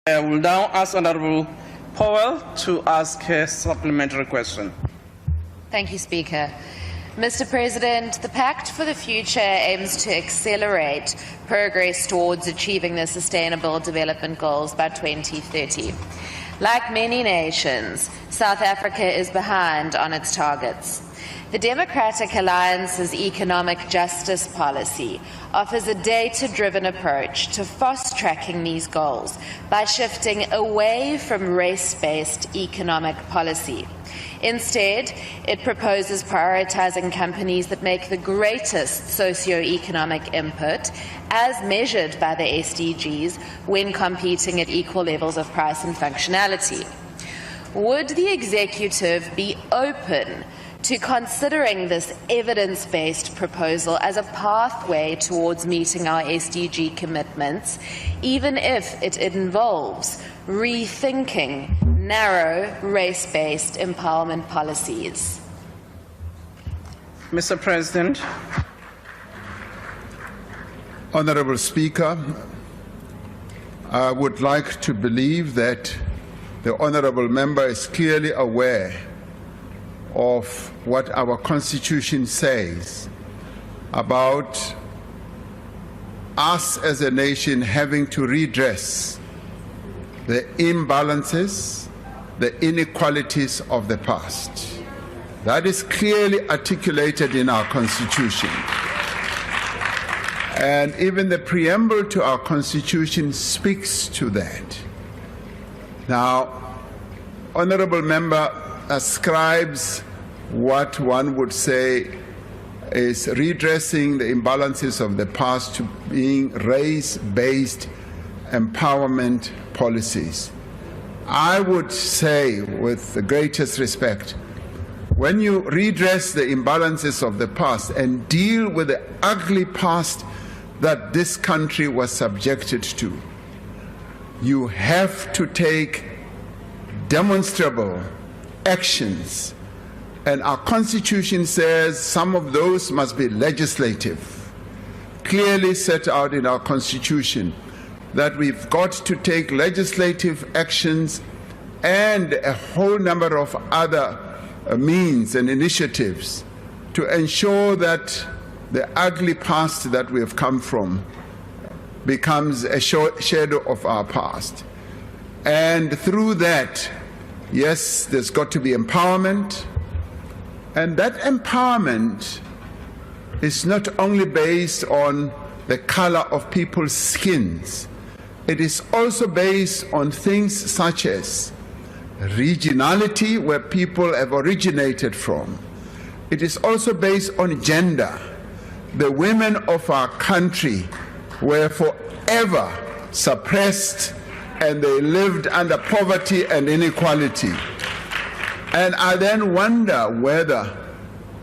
I will now ask Honourable Powell to ask her supplementary question. Thank you, Speaker. Mr. President, the Pact for the Future aims to accelerate progress towards achieving the Sustainable Development Goals by 2030. Like many nations, South Africa is behind on its targets. The Democratic Alliance's economic justice policy offers a data-driven approach to fast-tracking these goals by shifting away from race-based economic policy. Instead, it proposes prioritizing companies that make the greatest socio-economic input, as measured by the SDGs, when competing at equal levels of price and functionality. Would the executive be open to considering this evidence-based proposal as a pathway towards meeting our SDG commitments, even if it involves rethinking narrow, race-based empowerment policies? Mr. President. Honourable Speaker, I would like to believe that the Honourable Member is clearly aware of what our Constitution says about us as a nation having to redress the imbalances, the inequalities of the past. That is clearly articulated in our Constitution. And even the preamble to our Constitution speaks to that. Now, Honourable Member ascribes what one would say is redressing the imbalances of the past to being race-based empowerment policies. I would say, with the greatest respect, when you redress the imbalances of the past and deal with the ugly past that this country was subjected to, you have to take demonstrable actions, and our Constitution says some of those must be legislative, clearly set out in our Constitution that we've got to take legislative actions and a whole number of other means and initiatives to ensure that the ugly past that we have come from becomes a shadow of our past. And through that, yes, there's got to be empowerment, and that empowerment is not only based on the color of people's skins, it is also based on things such as regionality, where people have originated from. It is also based on gender. The women of our country were forever suppressed, and they lived under poverty and inequality. And I then wonder whether,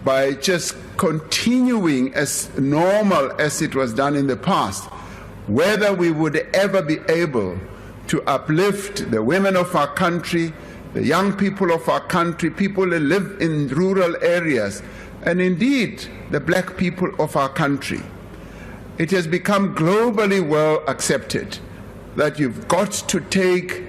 by just continuing as normal as it was done in the past, whether we would ever be able to uplift the women of our country, the young people of our country, people who live in rural areas, and indeed the black people of our country. It has become globally well accepted that you've got to take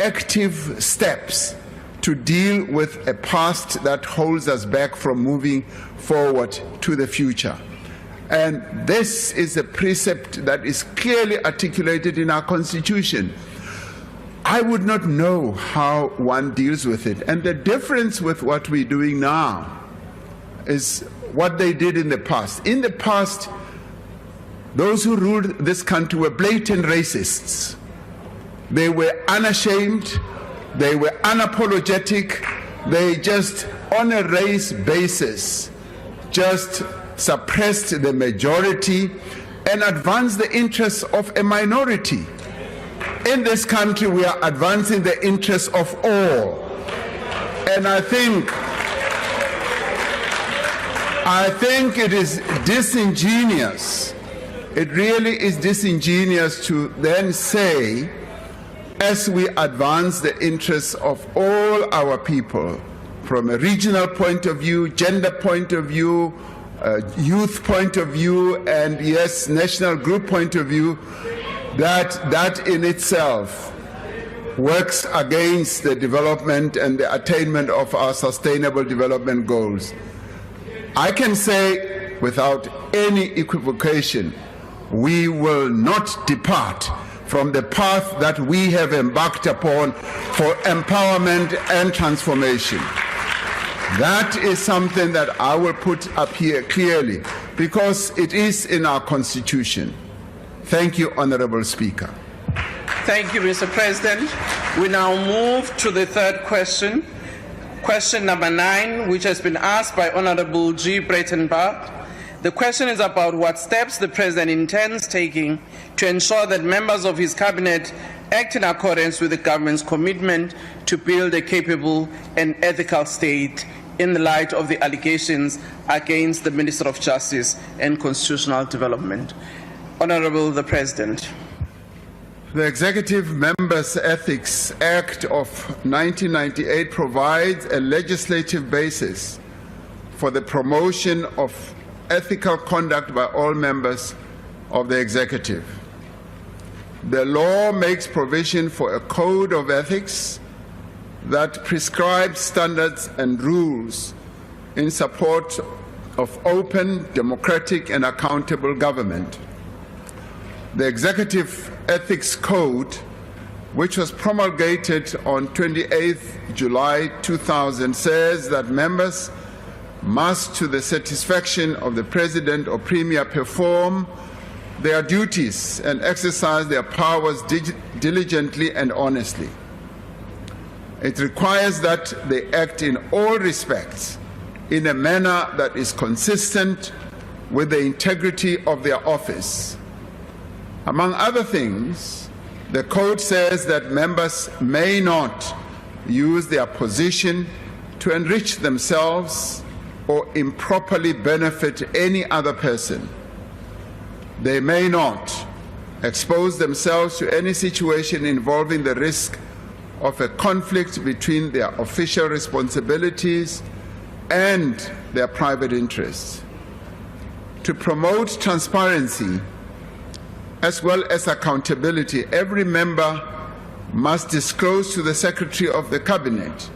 active steps to deal with a past that holds us back from moving forward to the future. And this is a precept that is clearly articulated in our Constitution. I would not know how one deals with it. And the difference with what we're doing now is what they did in the past. In the past, those who ruled this country were blatant racists. They were unashamed, they were unapologetic, they just, on a race basis, just suppressed the majority and advanced the interests of a minority. In this country, we are advancing the interests of all. And I think it is disingenuous. It really is disingenuous to then say, as we advance the interests of all our people, from a regional point of view, gender point of view, youth point of view, and yes, national group point of view, that in itself works against the development and the attainment of our sustainable development goals. I can say without any equivocation, we will not depart from the path that we have embarked upon for empowerment and transformation. That is something that I will put up here clearly because it is in our Constitution. Thank you, Honorable Speaker. Thank you, Mr. President. We now move to the third question. Question number 9, which has been asked by Honorable G. Breitenbach. The question is about what steps the President intends taking to ensure that members of his cabinet act in accordance with the government's commitment to build a capable and ethical state in the light of the allegations against the Minister of Justice and Constitutional Development. Honorable the President. The Executive Members' Ethics Act of 1998 provides a legislative basis for the promotion of ethical conduct by all members of the Executive. The law makes provision for a code of ethics that prescribes standards and rules in support of open, democratic, and accountable government. The Executive Ethics Code, which was promulgated on 28 July 2000, says that members must, to the satisfaction of the President or Premier, perform their duties and exercise their powers diligently and honestly. It requires that they act in all respects in a manner that is consistent with the integrity of their office. Among other things, the Code says that members may not use their position to enrich themselves or improperly benefit any other person. They may not expose themselves to any situation involving the risk of a conflict between their official responsibilities and their private interests. To promote transparency as well as accountability, every member must disclose to the Secretary of the Cabinet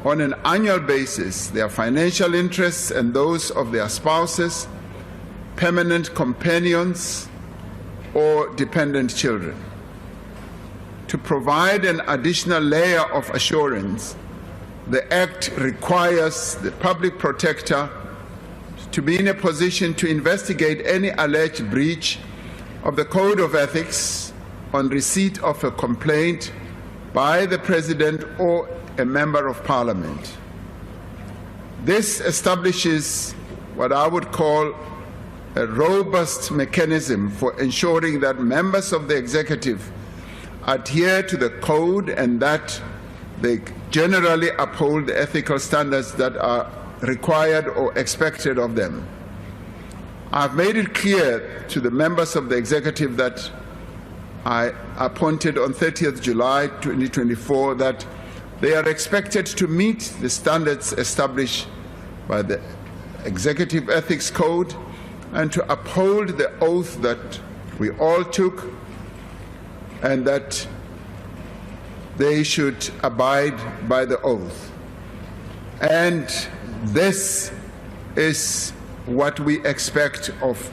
on an annual basis their financial interests and those of their spouses, permanent companions, or dependent children. To provide an additional layer of assurance, the Act requires the public protector to be in a position to investigate any alleged breach of the Code of Ethics on receipt of a complaint by the President or a Member of Parliament. This establishes what I would call a robust mechanism for ensuring that members of the Executive adhere to the Code and that they generally uphold the ethical standards that are required or expected of them. I've made it clear to the members of the Executive that I appointed on 30th July 2024 that they are expected to meet the standards established by the Executive Ethics Code and to uphold the oath that we all took, and that they should abide by the oath. And this is what we expect of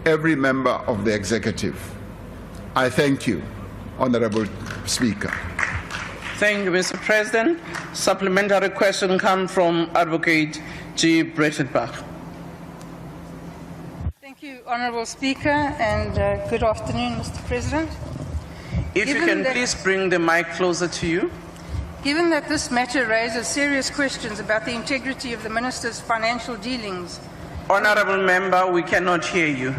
every member of the Executive. I thank you, Honorable Speaker. Thank you, Mr. President. Supplementary question comes from Advocate G. Breitenbach. Thank you, Honourable Speaker, and good afternoon, Mr. President. If you can please bring the mic closer to you. Given that this matter raises serious questions about the integrity of the Minister's financial dealings. Honourable Member, we cannot hear you.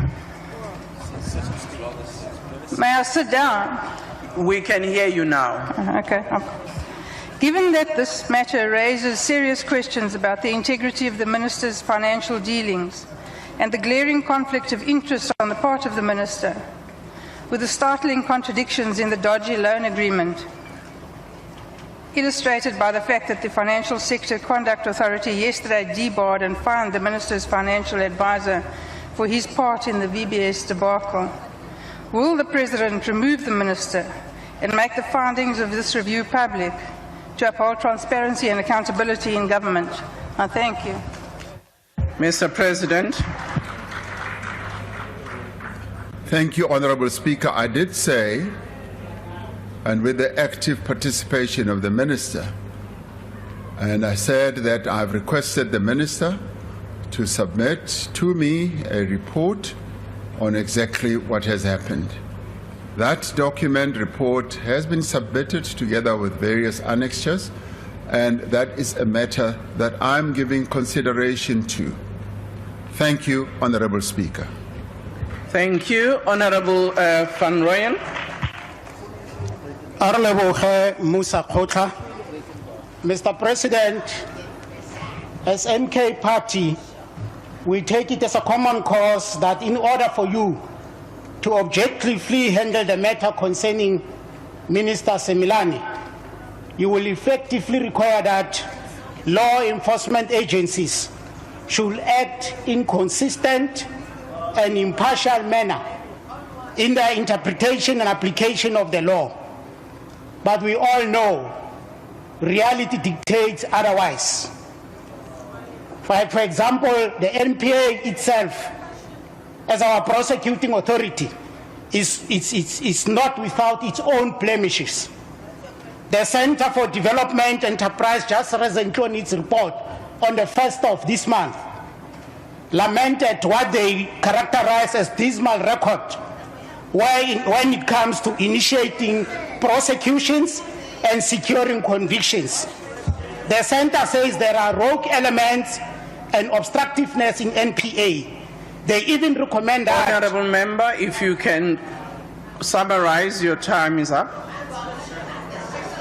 May I sit down? We can hear you now. Okay. Given that this matter raises serious questions about the integrity of the Minister's financial dealings and the glaring conflict of interest on the part of the Minister, with the startling contradictions in the dodgy loan agreement, illustrated by the fact that the Financial Sector Conduct Authority yesterday debarred and fined the Minister's financial advisor for his part in the VBS debacle, will the President remove the Minister and make the findings of this review public to uphold transparency and accountability in government? I thank you. Mr. President. Thank you, Honourable Speaker. I did say, and with the active participation of the Minister, and I said that I've requested the Minister to submit to me a report on exactly what has happened. That document report has been submitted together with various annexures, and that is a matter that I'm giving consideration to. Thank you, Honourable Speaker. Thank you. Honourable Van Rooyen. Mr. President, as MK Party, we take it as a common cause that in order for you to objectively handle the matter concerning Minister Semilani, you will effectively require that law enforcement agencies should act in consistent and impartial manner in their interpretation and application of the law. But we all know reality dictates otherwise. For example, the NPA itself, as our prosecuting authority, is not without its own blemishes. The Center for Development Enterprise just recently on its report on the 1st of this month lamented what they characterize as dismal record when it comes to initiating prosecutions and securing convictions. The center says there are rogue elements and obstructiveness in NPA. They even recommend that... Honourable Member, if you can summarize, your time is up.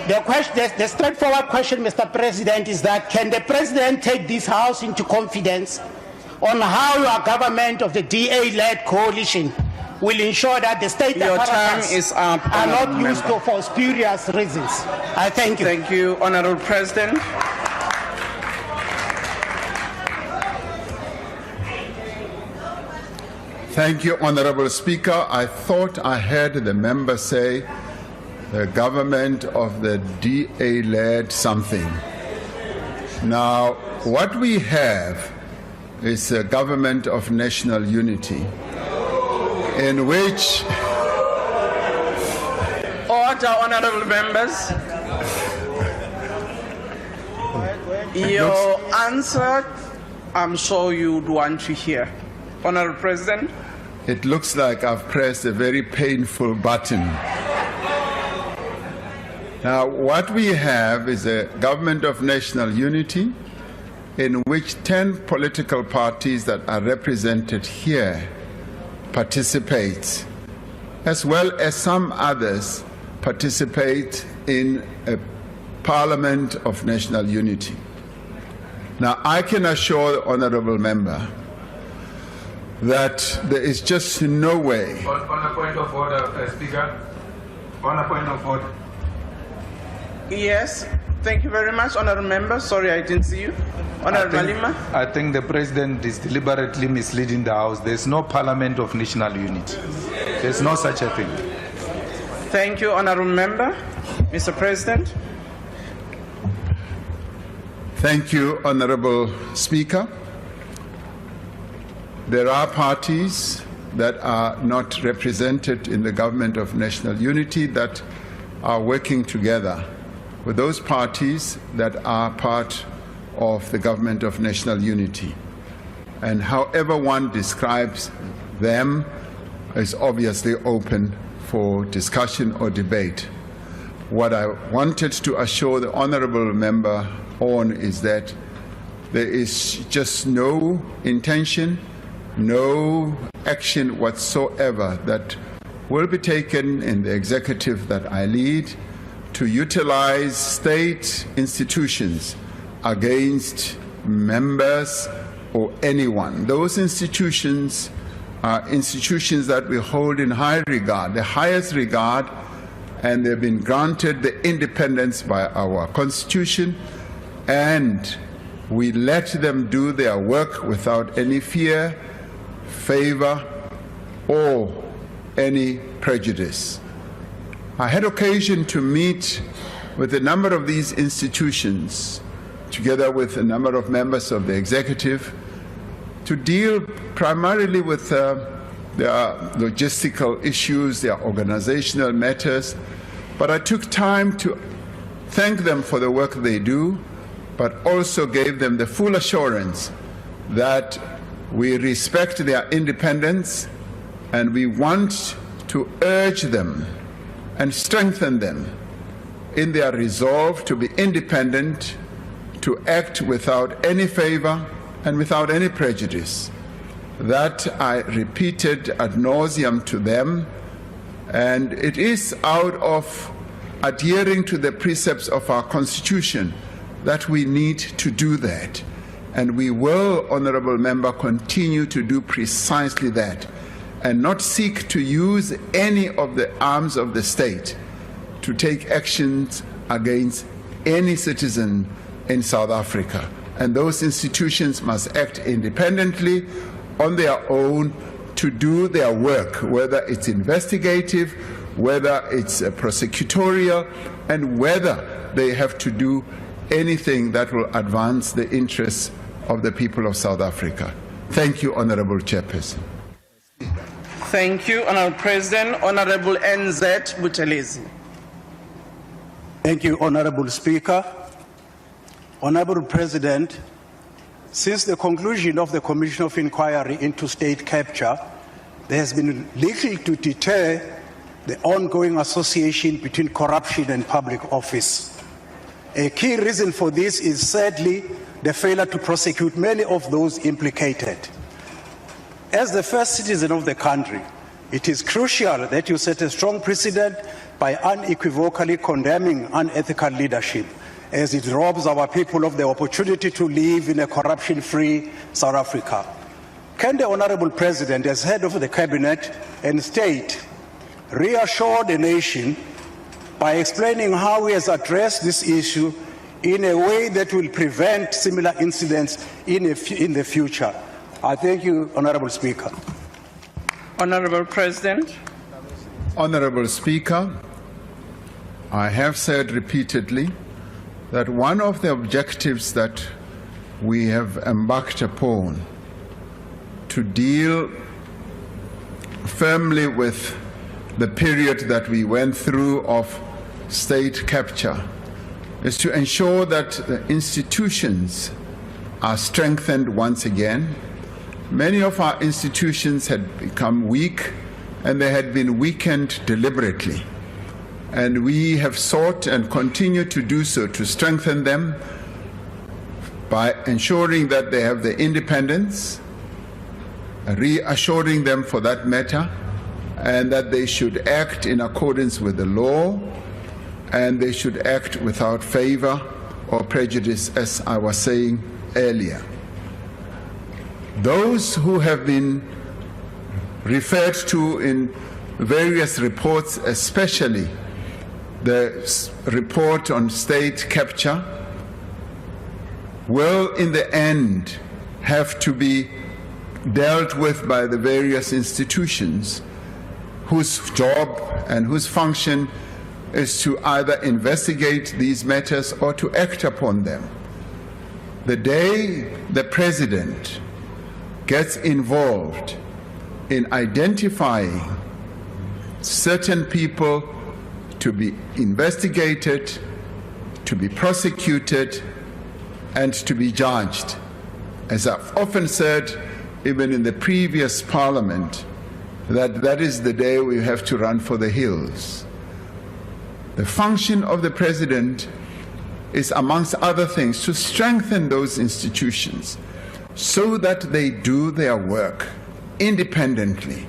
The straightforward question, Mr. President, is that can the President take this House into confidence on how your government of the DA-led coalition will ensure that the state apparatus are not used for spurious reasons? I thank you. Thank you, Honourable President. Thank you, Honourable Speaker. I thought I heard the member say the government of the DA led something. Now, what we have is a government of national unity in which... Order, honourable members. Your answer, I'm sure you'd want to hear. Honourable President. It looks like I've pressed a very painful button. Now, what we have is a government of national unity in which 10 political parties that are represented here participate, as well as some others participate in a parliament of national unity. Now, I can assure the honourable member that there is just no way. On a point of order, Speaker. On a point of order. Yes, thank you very much, honourable member. Sorry, I didn't see you. Honourable Malima. I think the President is deliberately misleading the House. There's no Parliament of National Unity. There's no such a thing. Thank you, honourable member. Mr. President. Thank you, Honourable Speaker. There are parties that are not represented in the government of national unity that are working together with those parties that are part of the government of national unity. And however one describes them is obviously open for discussion or debate. What I wanted to assure the honourable member on is that there is just no intention, no action whatsoever that will be taken in the executive that I lead to utilize state institutions against members or anyone. Those institutions are institutions that we hold in high regard, the highest regard, and they've been granted the independence by our Constitution, and we let them do their work without any fear, favor, or any prejudice. I had occasion to meet with a number of these institutions, together with a number of members of the executive, to deal primarily with their logistical issues, their organizational matters. But I took time to thank them for the work they do, but also gave them the full assurance that we respect their independence and we want to urge them and strengthen them in their resolve to be independent, to act without any favor and without any prejudice. That I repeated ad nauseum to them, and it is out of adhering to the precepts of our Constitution that we need to do that. And we will, Honourable Member, continue to do precisely that, and not seek to use any of the arms of the state to take actions against any citizen in South Africa. And those institutions must act independently on their own to do their work, whether it's investigative, whether it's prosecutorial, and whether they have to do anything that will advance the interests of the people of South Africa. Thank you, Honourable Chairperson. Thank you, Honourable President. Honourable NZ Buthelezi. Thank you, Honourable Speaker. Honourable President, since the conclusion of the Commission of Inquiry into state capture, there has been little to deter the ongoing association between corruption and public office. A key reason for this is sadly the failure to prosecute many of those implicated. As the first citizen of the country, it is crucial that you set a strong precedent by unequivocally condemning unethical leadership, as it robs our people of the opportunity to live in a corruption-free South Africa. Can the Honourable President, as head of the Cabinet and State, reassure the nation by explaining how he has addressed this issue in a way that will prevent similar incidents in the future? I thank you, Honourable Speaker. Honourable President. Honourable Speaker, I have said repeatedly that one of the objectives that we have embarked upon to deal firmly with the period that we went through of state capture is to ensure that the institutions are strengthened once again. Many of our institutions had become weak, and they had been weakened deliberately. And we have sought and continue to do so to strengthen them by ensuring that they have the independence, reassuring them for that matter, and that they should act in accordance with the law, and they should act without favor or prejudice, as I was saying earlier. Those who have been referred to in various reports, especially the report on state capture, will in the end have to be dealt with by the various institutions whose job and whose function is to either investigate these matters or to act upon them. The day the President gets involved in identifying certain people to be investigated, to be prosecuted, and to be judged, as I've often said, even in the previous Parliament, that is the day we have to run for the hills. The function of the President is, amongst other things, to strengthen those institutions so that they do their work independently.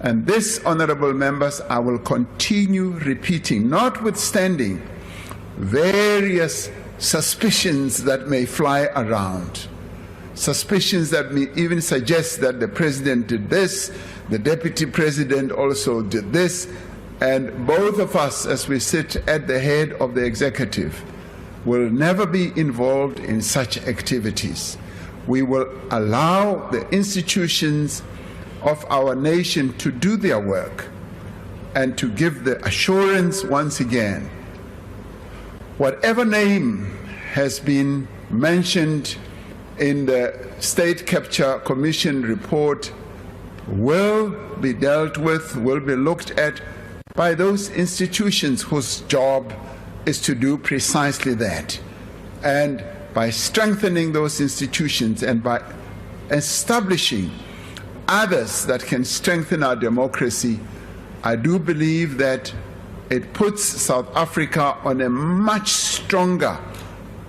And this, honourable members, I will continue repeating, notwithstanding various suspicions that may fly around, suspicions that may even suggest that the President did this, the Deputy President also did this, and both of us, as we sit at the head of the executive, will never be involved in such activities. We will allow the institutions of our nation to do their work, and to give the assurance once again, whatever name has been mentioned in the State Capture Commission report will be dealt with, will be looked at by those institutions whose job is to do precisely that. And by strengthening those institutions and by establishing others that can strengthen our democracy, I do believe that it puts South Africa on a much stronger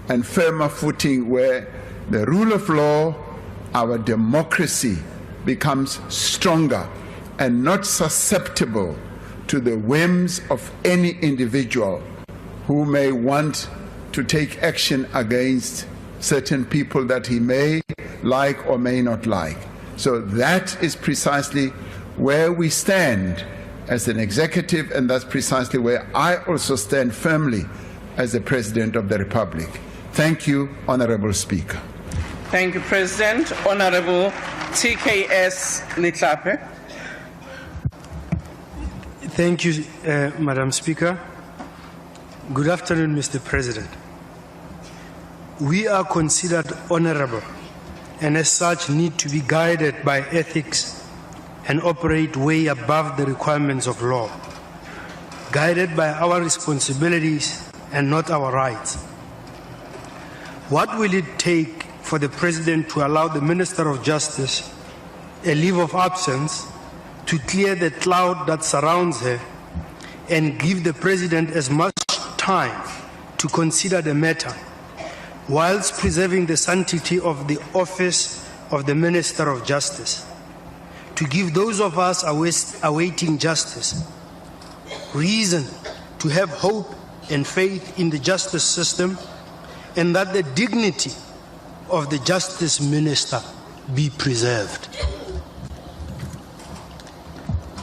and firmer footing where the rule of law, our democracy, becomes stronger and not susceptible to the whims of any individual who may want to take action against certain people that he may like or may not like. So that is precisely where we stand as an executive, and that's precisely where I also stand firmly as the President of the Republic. Thank you, Honorable Speaker. Thank you, President. Honorable TKS Hlophe. Thank you, Madam Speaker. Good afternoon, Mr. President. We are considered honorable and as such need to be guided by ethics and operate way above the requirements of law, guided by our responsibilities and not our rights. What will it take for the President to allow the Minister of Justice a leave of absence to clear the cloud that surrounds her and give the President as much time to consider the matter, whilst preserving the sanctity of the office of the Minister of Justice, to give those of us awaiting justice reason to have hope and faith in the justice system, and that the dignity of the Justice Minister be preserved.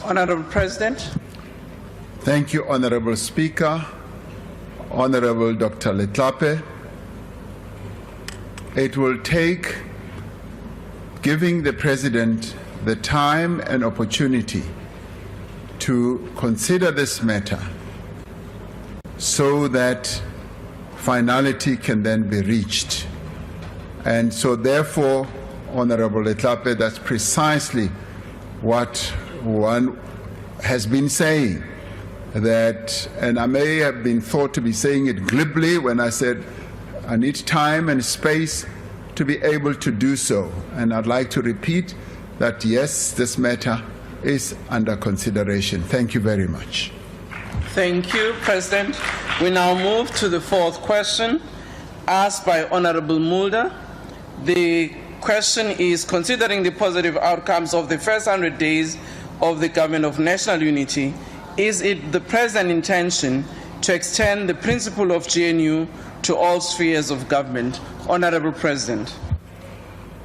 Honorable President. Thank you, Honorable Speaker. Honorable Dr. Hlophe. It will take giving the President the time and opportunity to consider this matter so that finality can then be reached. And so therefore, Honorable Hlophe, that's precisely what one has been saying, that, and I may have been thought to be saying it glibly when I said I need time and space to be able to do so. And I'd like to repeat that yes, this matter is under consideration. Thank you very much. Thank you, President. We now move to the fourth question asked by Honorable Mulder. The question is, considering the positive outcomes of the first 100 days of the Government of National Unity, is it the President's intention to extend the principle of GNU to all spheres of government? Honorable President.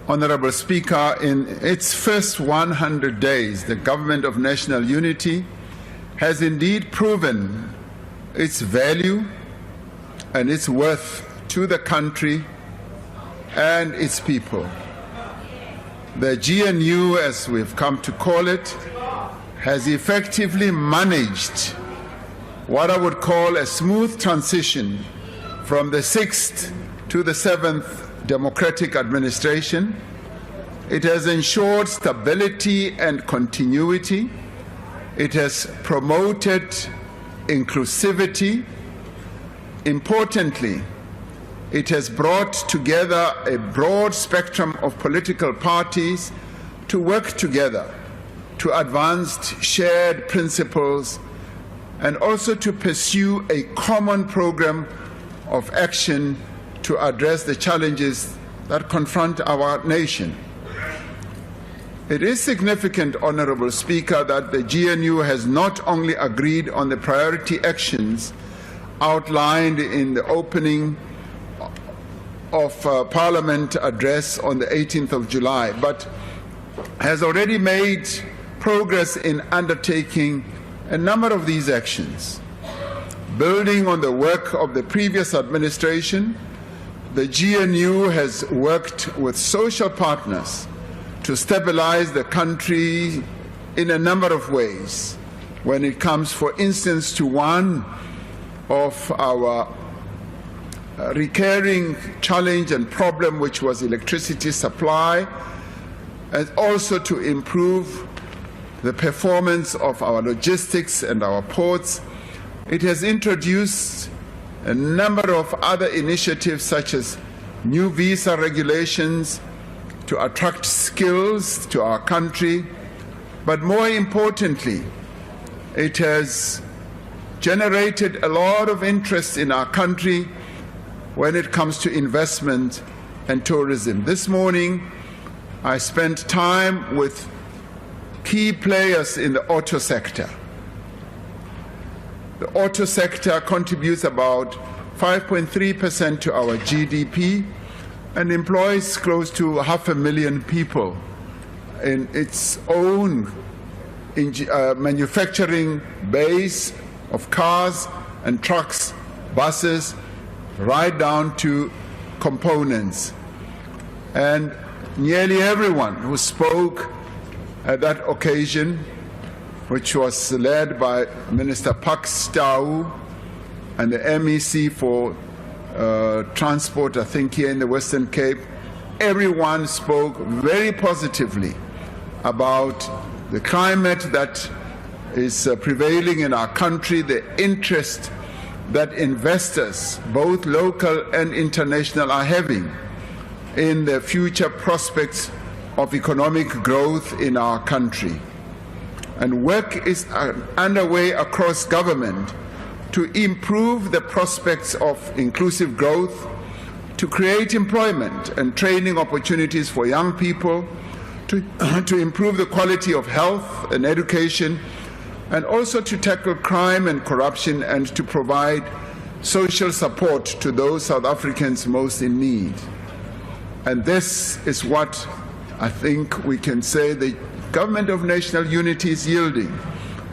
Honorable Speaker, in its first 100 days, the Government of National Unity has indeed proven its value and its worth to the country and its people. The GNU, as we've come to call it, has effectively managed what I would call a smooth transition from the 6th to the 7th democratic administration. It has ensured stability and continuity. It has promoted inclusivity. Importantly, it has brought together a broad spectrum of political parties to work together to advance shared principles and also to pursue a common program of action to address the challenges that confront our nation. It is significant, Honorable Speaker, that the GNU has not only agreed on the priority actions outlined in the opening of Parliament address on the 18th of July, but has already made progress in undertaking a number of these actions. Building on the work of the previous administration, the GNU has worked with social partners to stabilize the country in a number of ways, when it comes, for instance, to one of our recurring challenge and problem, which was electricity supply, and also to improve the performance of our logistics and our ports. It has introduced a number of other initiatives, such as new visa regulations to attract skills to our country, but more importantly, it has generated a lot of interest in our country when it comes to investment and tourism. This morning, I spent time with key players in the auto sector. The auto sector contributes about 5.3% to our GDP and employs close to 500,000 people in its own manufacturing base of cars and trucks, buses, right down to components. And nearly everyone who spoke at that occasion, which was led by Minister Pax Tau and the MEC for Transport, I think here in the Western Cape, everyone spoke very positively about the climate that is prevailing in our country, the interest that investors, both local and international, are having in the future prospects of economic growth in our country. And work is underway across government to improve the prospects of inclusive growth, to create employment and training opportunities for young people, to improve the quality of health and education, and also to tackle crime and corruption and to provide social support to those South Africans most in need. And this is what I think we can say the Government of National Unity is yielding.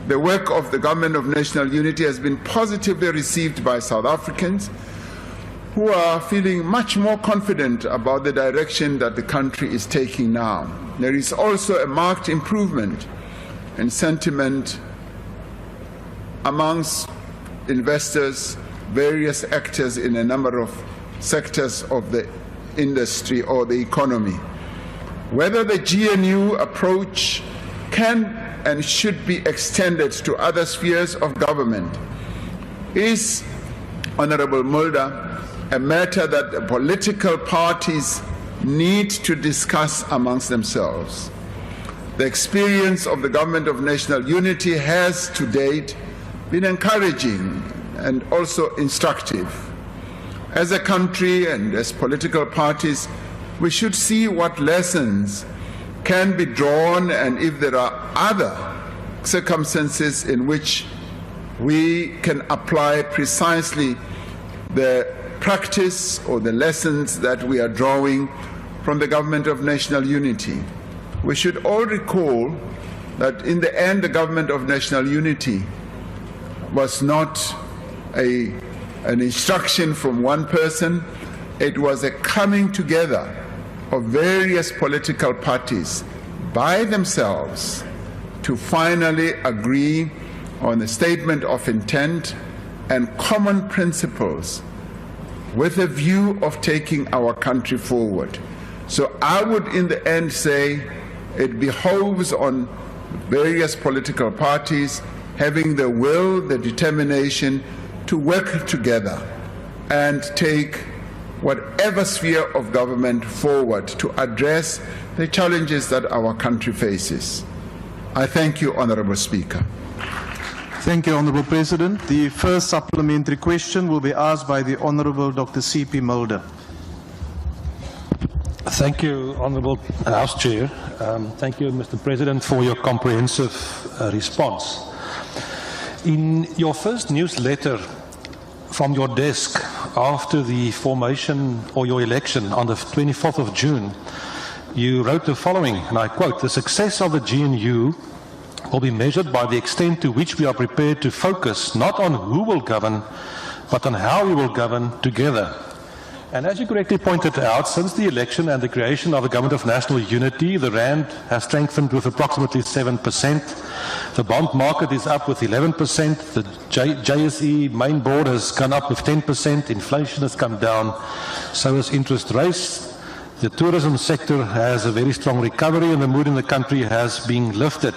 The work of the Government of National Unity has been positively received by South Africans, who are feeling much more confident about the direction that the country is taking now. There is also a marked improvement in sentiment amongst investors, various actors in a number of sectors of the industry or the economy. Whether the GNU approach can and should be extended to other spheres of government is, Honorable Mulder, a matter that the political parties need to discuss amongst themselves. The experience of the Government of National Unity has to date been encouraging and also instructive. As a country and as political parties, we should see what lessons can be drawn and if there are other circumstances in which we can apply precisely the practice or the lessons that we are drawing from the Government of National Unity. We should all recall that in the end the Government of National Unity was not an instruction from one person. It was a coming together of various political parties by themselves to finally agree on a statement of intent and common principles with a view of taking our country forward. So I would in the end say it behoves on various political parties having the will, the determination to work together and take whatever sphere of government forward to address the challenges that our country faces. I thank you, Honourable Speaker. Thank you, Honourable President. The first supplementary question will be asked by the Honourable Dr. C.P. Mulder. Thank you, Honourable House Chair. Thank you, Mr. President, for your comprehensive response. In your first newsletter from your desk after the formation or your election on the 24th of June, you wrote the following, and I quote, "The success of the GNU will be measured by the extent to which we are prepared to focus not on who will govern, but on how we will govern together. And as you correctly pointed out, since the election and the creation of the Government of National Unity, the rand has strengthened with approximately 7%. The bond market is up with 11%. The JSE main board has gone up with 10%. Inflation has come down. So has interest rates. The tourism sector has a very strong recovery, and the mood in the country has been lifted.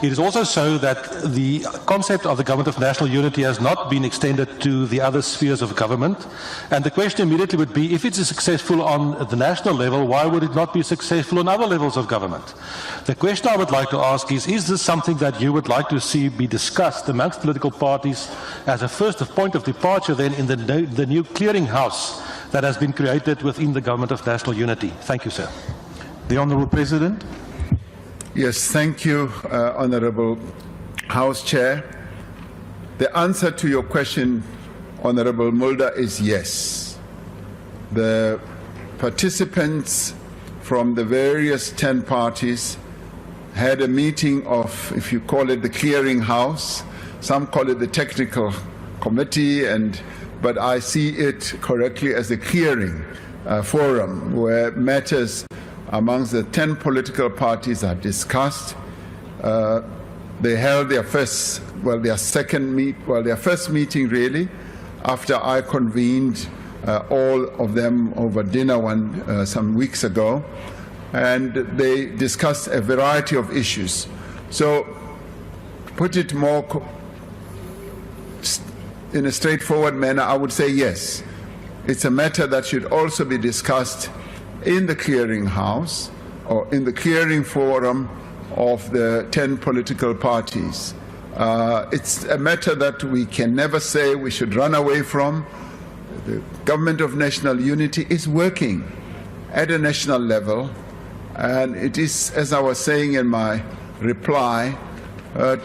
It is also so that the concept of the Government of National Unity has not been extended to the other spheres of government. And the question immediately would be, if it is successful on the national level, why would it not be successful on other levels of government? The question I would like to ask is this something that you would like to see be discussed amongst political parties as a first point of departure then in the new clearinghouse that has been created within the Government of National Unity? Thank you, sir. The Honourable President. Yes, thank you, Honourable House Chair. The answer to your question, Honourable Mulder, is yes. The participants from the various 10 parties had a meeting of, if you call it the clearing house, some call it the technical committee, but I see it correctly as a clearing forum where matters amongst the 10 political parties are discussed. They held their first meeting really, after I convened all of them over dinner some weeks ago, and they discussed a variety of issues. So, to put it more in a straightforward manner, I would say yes. It's a matter that should also be discussed in the clearing house or in the clearing forum of the 10 political parties. It's a matter that we can never say we should run away from. The Government of National Unity is working at a national level, and it is, as I was saying in my reply,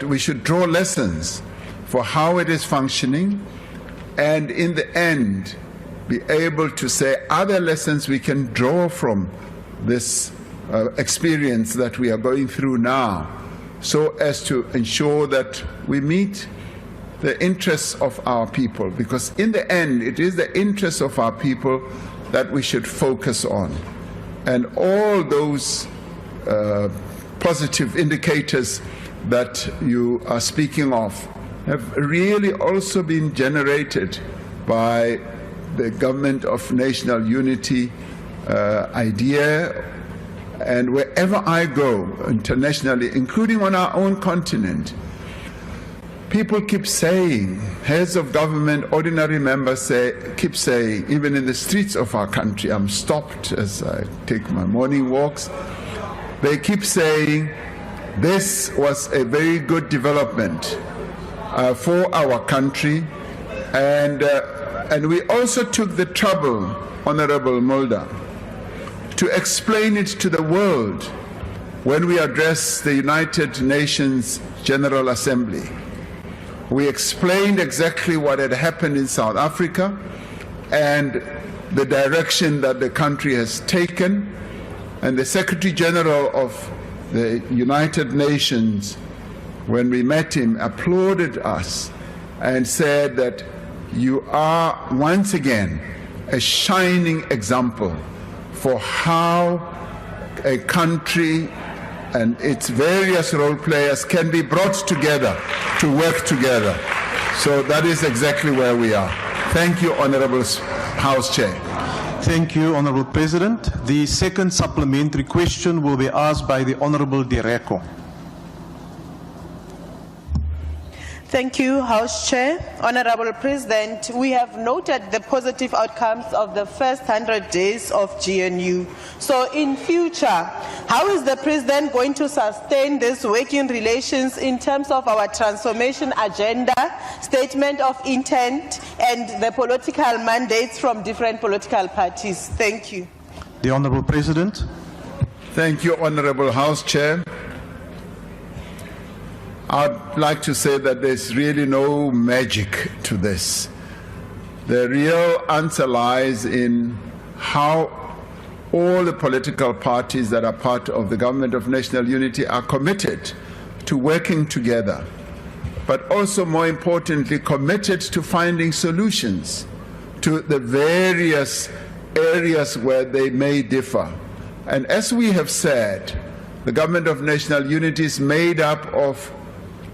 we should draw lessons for how it is functioning, and in the end be able to say other lessons we can draw from this experience that we are going through now, so as to ensure that we meet the interests of our people, because in the end it is the interests of our people that we should focus on. And all those positive indicators that you are speaking of have really also been generated by the Government of National Unity idea. And wherever I go internationally, including on our own continent, people keep saying, heads of government, ordinary members keep saying, even in the streets of our country, I'm stopped as I take my morning walks, they keep saying, this was a very good development for our country, and we also took the trouble, Honourable Mulder, to explain it to the world when we addressed the United Nations General Assembly. We explained exactly what had happened in South Africa and the direction that the country has taken, and the Secretary General of the United Nations, when we met him, applauded us and said that you are once again a shining example for how a country and its various role players can be brought together to work together. So that is exactly where we are. Thank you, Honourable House Chair. Thank you, Honourable President. The second supplementary question will be asked by the Honourable Direko. Thank you, House Chair. Honourable President, we have noted the positive outcomes of the first 100 days of GNU. So in future, how is the President going to sustain this working relations in terms of our transformation agenda, statement of intent, and the political mandates from different political parties? Thank you. The Honourable President. Thank you, Honourable House Chair. I'd like to say that there's really no magic to this. The real answer lies in how all the political parties that are part of the Government of National Unity are committed to working together, but also more importantly committed to finding solutions to the various areas where they may differ. And as we have said, the Government of National Unity is made up of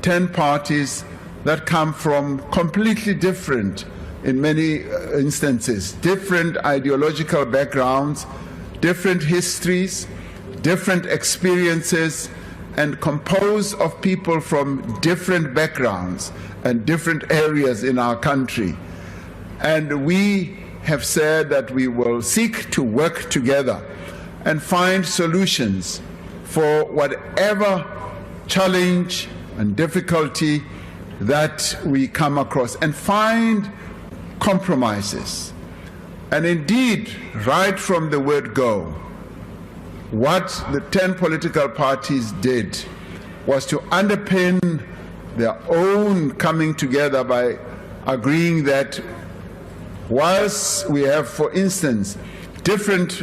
10 parties that come from completely different, in many instances, different ideological backgrounds, different histories, different experiences, and composed of people from different backgrounds and different areas in our country. And we have said that we will seek to work together and find solutions for whatever challenge and difficulty that we come across, and find compromises. And indeed, right from the word go, what the 10 political parties did was to underpin their own coming together by agreeing that whilst we have, for instance, different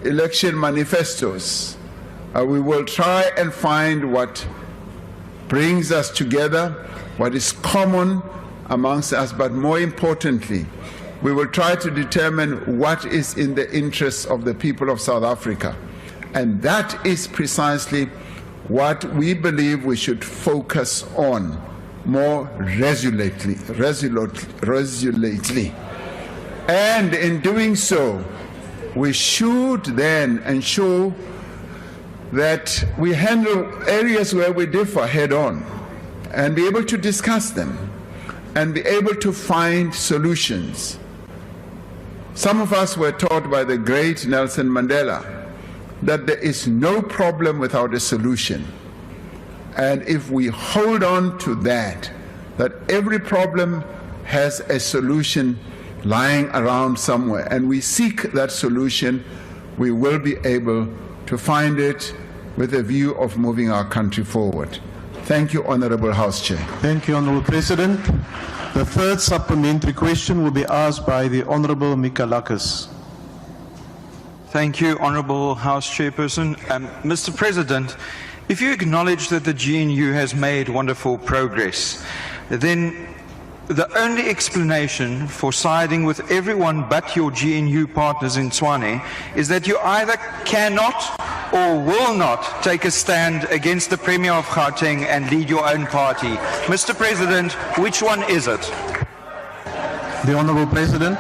election manifestos, we will try and find what brings us together, what is common amongst us, but more importantly, we will try to determine what is in the interests of the people of South Africa. And that is precisely what we believe we should focus on more resolutely. And in doing so, we should then ensure that we handle areas where we differ head on and be able to discuss them and be able to find solutions. Some of us were taught by the great Nelson Mandela that there is no problem without a solution. And if we hold on to that every problem has a solution lying around somewhere, and we seek that solution, we will be able to find it with a view of moving our country forward. Thank you, Honourable House Chair. Thank you, Honourable President. The third supplementary question will be asked by the Honourable Mikalakis. Thank you, Honourable House Chairperson. Mr. President, if you acknowledge that the GNU has made wonderful progress, then the only explanation for siding with everyone but your GNU partners in Tshwane is that you either cannot or will not take a stand against the Premier of Gauteng and lead your own party. Mr. President, which one is it? The Honourable President.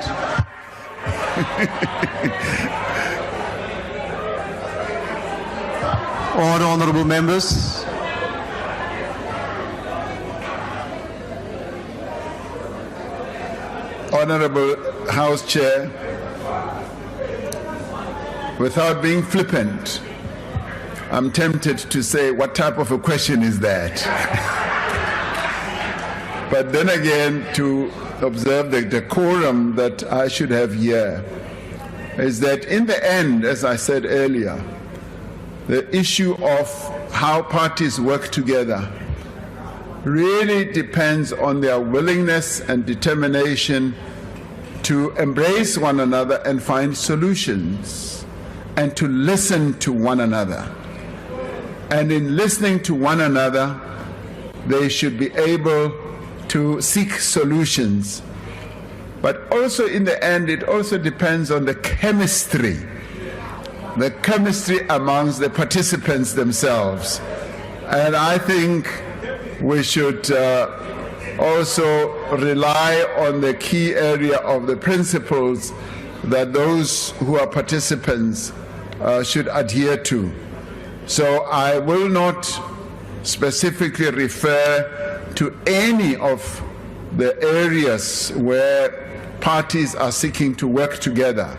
Order, Honourable Members. Honourable House Chair, without being flippant, I'm tempted to say, what type of a question is that? But then again, to observe the decorum that I should have here, is that in the end, as I said earlier, the issue of how parties work together really depends on their willingness and determination to embrace one another and find solutions, and to listen to one another. And in listening to one another, they should be able to seek solutions. But also in the end, it also depends on the chemistry amongst the participants themselves. And I think we should also rely on the key area of the principles that those who are participants should adhere to. So I will not specifically refer to any of the areas where parties are seeking to work together,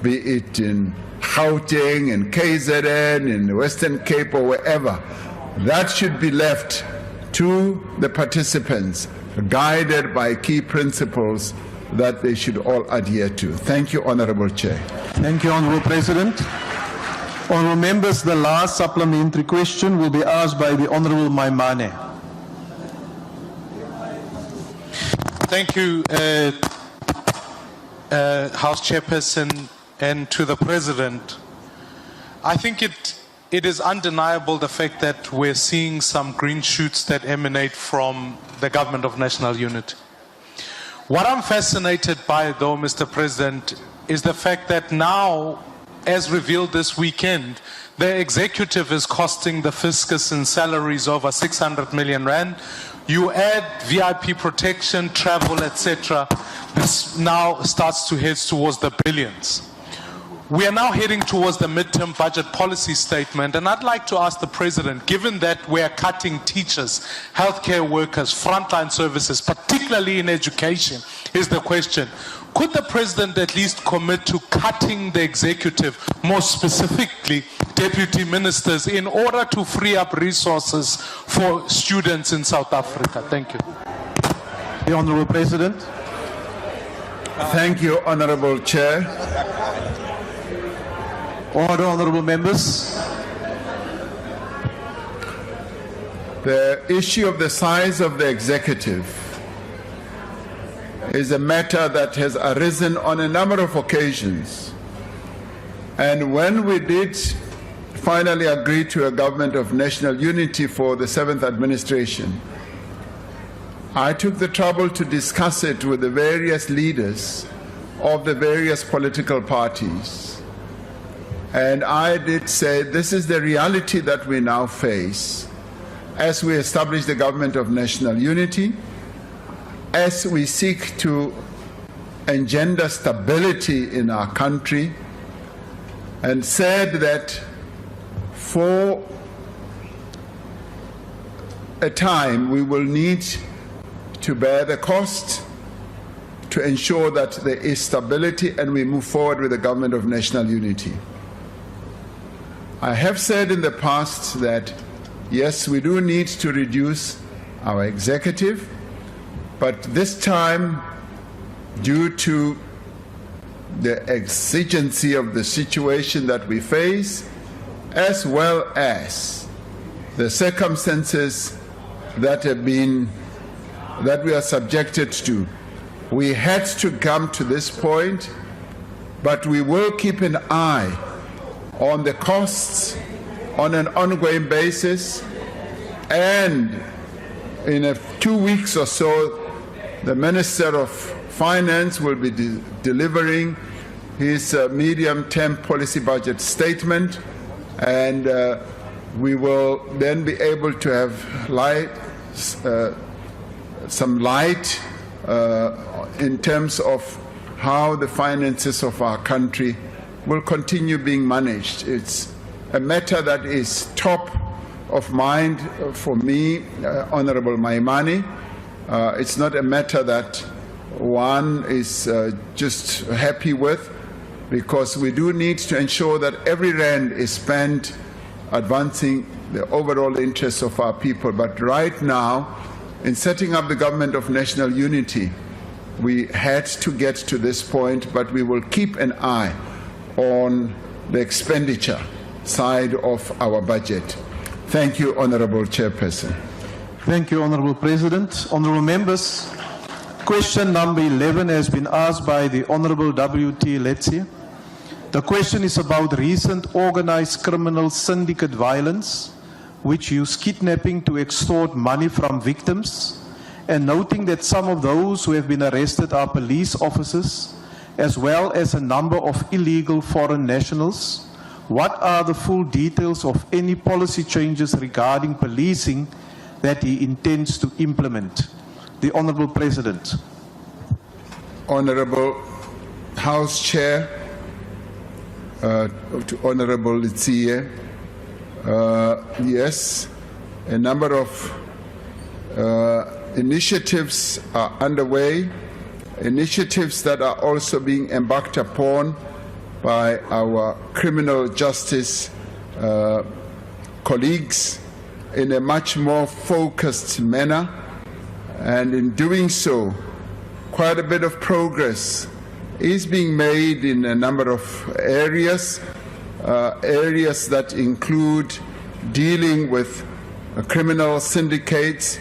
be it in Gauteng, in KZN, in the Western Cape, or wherever. That should be left to the participants, guided by key principles that they should all adhere to. Thank you, Honourable Chair. Thank you, Honourable President. Honourable Members, the last supplementary question will be asked by the Honourable Maimane. Thank you, House Chairperson, and to the President. I think it is undeniable the fact that we're seeing some green shoots that emanate from the Government of National Unity. What I'm fascinated by, though, Mr. President, is the fact that now, as revealed this weekend, the executive is costing the fiscus in salaries over 600 million rand. You add VIP protection, travel, etc. This now starts to head towards the billions. We are now heading towards the midterm budget policy statement, and I'd like to ask the President, given that we are cutting teachers, healthcare workers, frontline services, particularly in education, is the question, could the President at least commit to cutting the executive, more specifically deputy ministers, in order to free up resources for students in South Africa? Thank you. The Honourable President. Thank you, Honourable Chair. Order, honourable members. The issue of the size of the executive is a matter that has arisen on a number of occasions. And when we did finally agree to a government of national unity for the 7th administration, I took the trouble to discuss it with the various leaders of the various political parties. And I did say this is the reality that we now face as we establish the government of national unity, as we seek to engender stability in our country, and said that for a time we will need to bear the cost to ensure that there is stability and we move forward with the government of national unity. I have said in the past that, yes, we do need to reduce our executive, but this time, due to the exigency of the situation that we face, as well as the circumstances that we are subjected to, we had to come to this point, but we will keep an eye on the costs on an ongoing basis, and in 2 weeks or so, the Minister of Finance will be delivering his medium-term policy budget statement, and we will then be able to have some light in terms of how the finances of our country will continue being managed. It's a matter that is top of mind for me, Honourable Maimane. It's not a matter that one is just happy with, because we do need to ensure that every rand is spent advancing the overall interests of our people. But right now, in setting up the government of national unity, we had to get to this point, but we will keep an eye on the expenditure side of our budget. Thank you, Honourable Chairperson. Thank you, Honourable President. Honourable members, question number 11 has been asked by the Honourable W.T. Letsie. The question is about recent organised criminal syndicate violence, which use kidnapping to extort money from victims, and noting that some of those who have been arrested are police officers, as well as a number of illegal foreign nationals. What are the full details of any policy changes regarding policing that he intends to implement? The Honourable President. Honourable House Chair, to Honourable Letsie, yes, a number of initiatives are underway, initiatives that are also being embarked upon by our criminal justice colleagues in a much more focused manner, and in doing so, quite a bit of progress is being made in a number of areas, areas that include dealing with criminal syndicates,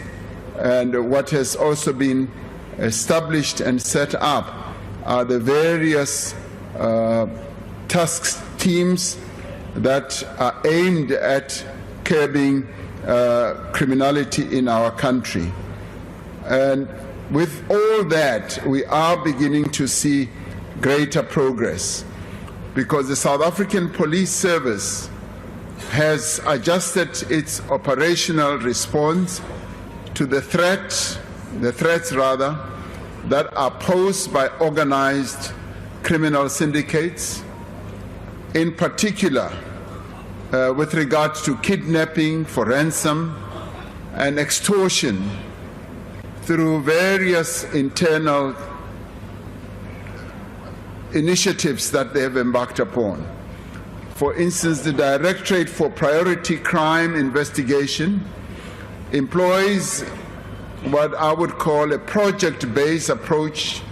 and what has also been established and set up are the various task teams that are aimed at curbing criminality in our country. And with all that, we are beginning to see greater progress because the South African Police Service has adjusted its operational response to the threats that are posed by organized criminal syndicates, in particular with regard to kidnapping for ransom and extortion through various internal initiatives that they have embarked upon. For instance, the Directorate for Priority Crime Investigation employs what I would call a project-based approach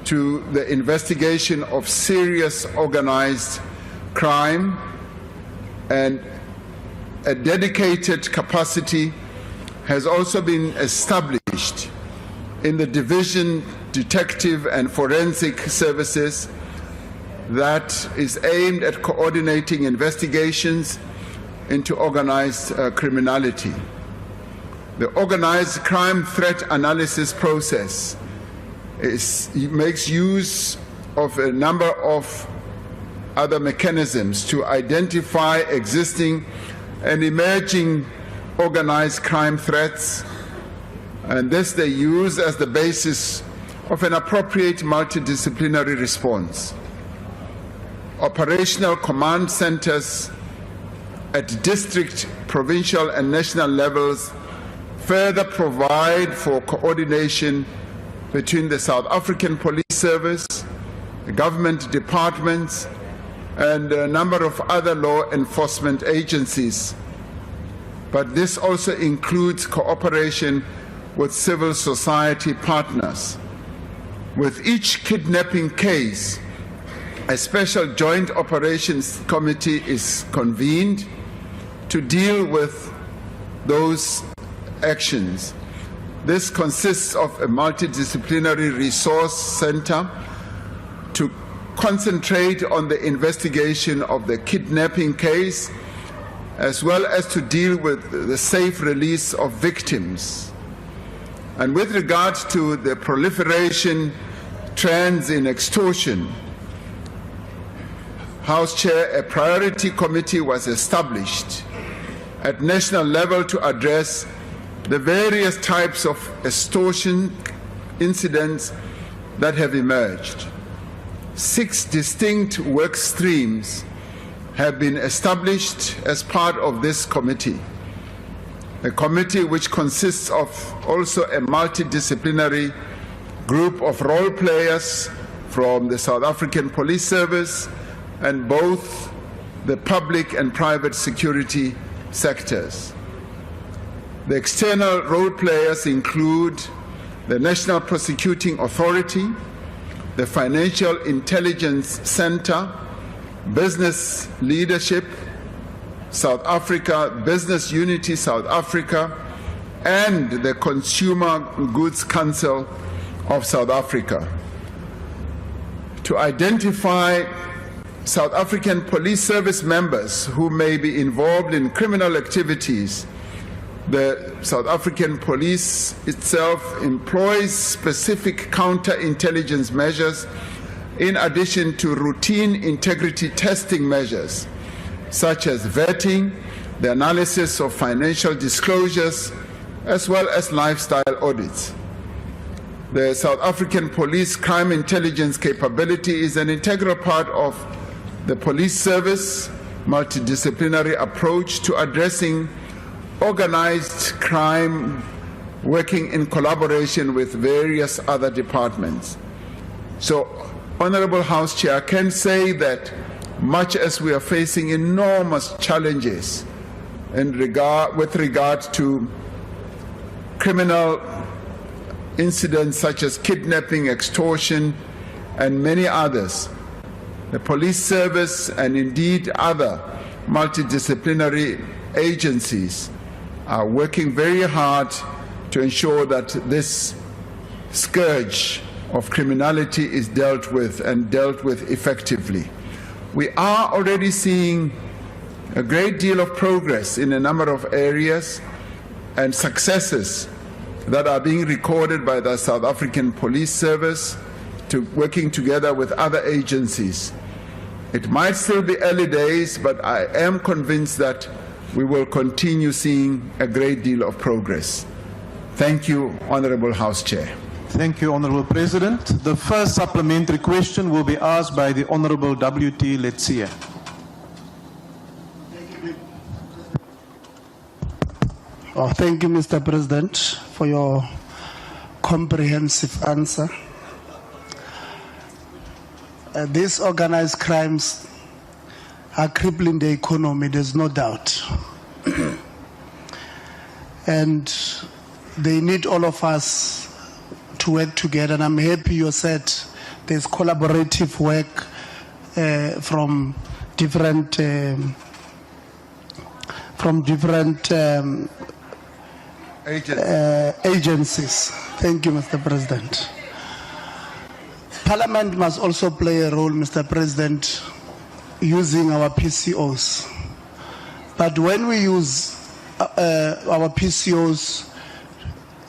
to the investigation of serious organized crime, and a dedicated capacity has also been established in the Division Detective and Forensic Services that is aimed at coordinating investigations into organized criminality. The organized crime threat analysis process makes use of a number of other mechanisms to identify existing and emerging organized crime threats, and this they use as the basis of an appropriate multidisciplinary response. Operational command centers at district, provincial, and national levels further provide for coordination between the South African Police Service, the government departments, and a number of other law enforcement agencies. But this also includes cooperation with civil society partners. With each kidnapping case, a special joint operations committee is convened to deal with those actions. This consists of a multidisciplinary resource center to concentrate on the investigation of the kidnapping case, as well as to deal with the safe release of victims. And with regard to the proliferation trends in extortion, House Chair, a priority committee was established at national level to address the various types of extortion incidents that have emerged. 6 distinct work streams have been established as part of this committee. A committee which consists of also a multidisciplinary group of role players from the South African Police Service and both the public and private security sectors. The external role players include the National Prosecuting Authority, the Financial Intelligence Center, Business Leadership South Africa, Business Unity South Africa, and the Consumer Goods Council of South Africa. To identify South African Police Service members who may be involved in criminal activities, the South African Police itself employs specific counterintelligence measures in addition to routine integrity testing measures, such as vetting, the analysis of financial disclosures, as well as lifestyle audits. The South African Police Crime Intelligence capability is an integral part of the police service multidisciplinary approach to addressing organized crime, working in collaboration with various other departments. So, Honorable House Chair, I can say that much as we are facing enormous challenges with regard to criminal incidents such as kidnapping, extortion, and many others, the police service and indeed other multidisciplinary agencies are working very hard to ensure that this scourge of criminality is dealt with and dealt with effectively. We are already seeing a great deal of progress in a number of areas and successes that are being recorded by the South African Police Service, working together with other agencies. It might still be early days, but I am convinced that we will continue seeing a great deal of progress. Thank you, Honorable House Chair. Thank you, Honorable President. The first supplementary question will be asked by the Honorable W.T. Letsia. Thank you, Mr. President, for your comprehensive answer. These organized crimes are crippling the economy, there's no doubt. And they need all of us to work together. And I'm happy you said there's collaborative work from different agencies. Thank you, Mr. President. Parliament must also play a role, Mr. President, using our PCOs. But when we use our PCOs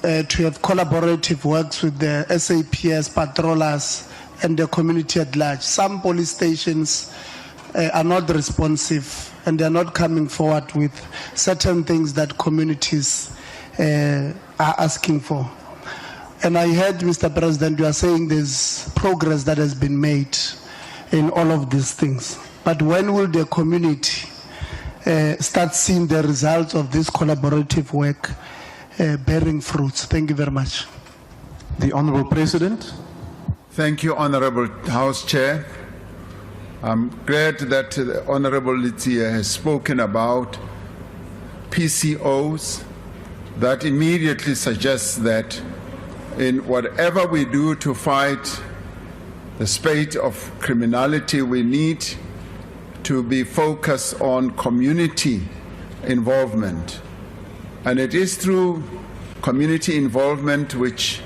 to have collaborative works with the SAPS, patrollers, and the community at large, some police stations are not responsive and they're not coming forward with certain things that communities are asking for. And I heard, Mr. President, you are saying there's progress that has been made in all of these things. But when will the community start seeing the results of this collaborative work bearing fruits? Thank you very much. The Honorable President. Thank you, Honorable House Chair. I'm glad that the Honorable Letsia has spoken about PCOs. That immediately suggests that in whatever we do to fight the spate of criminality, we need to be focused on community involvement. And it is through community involvement, which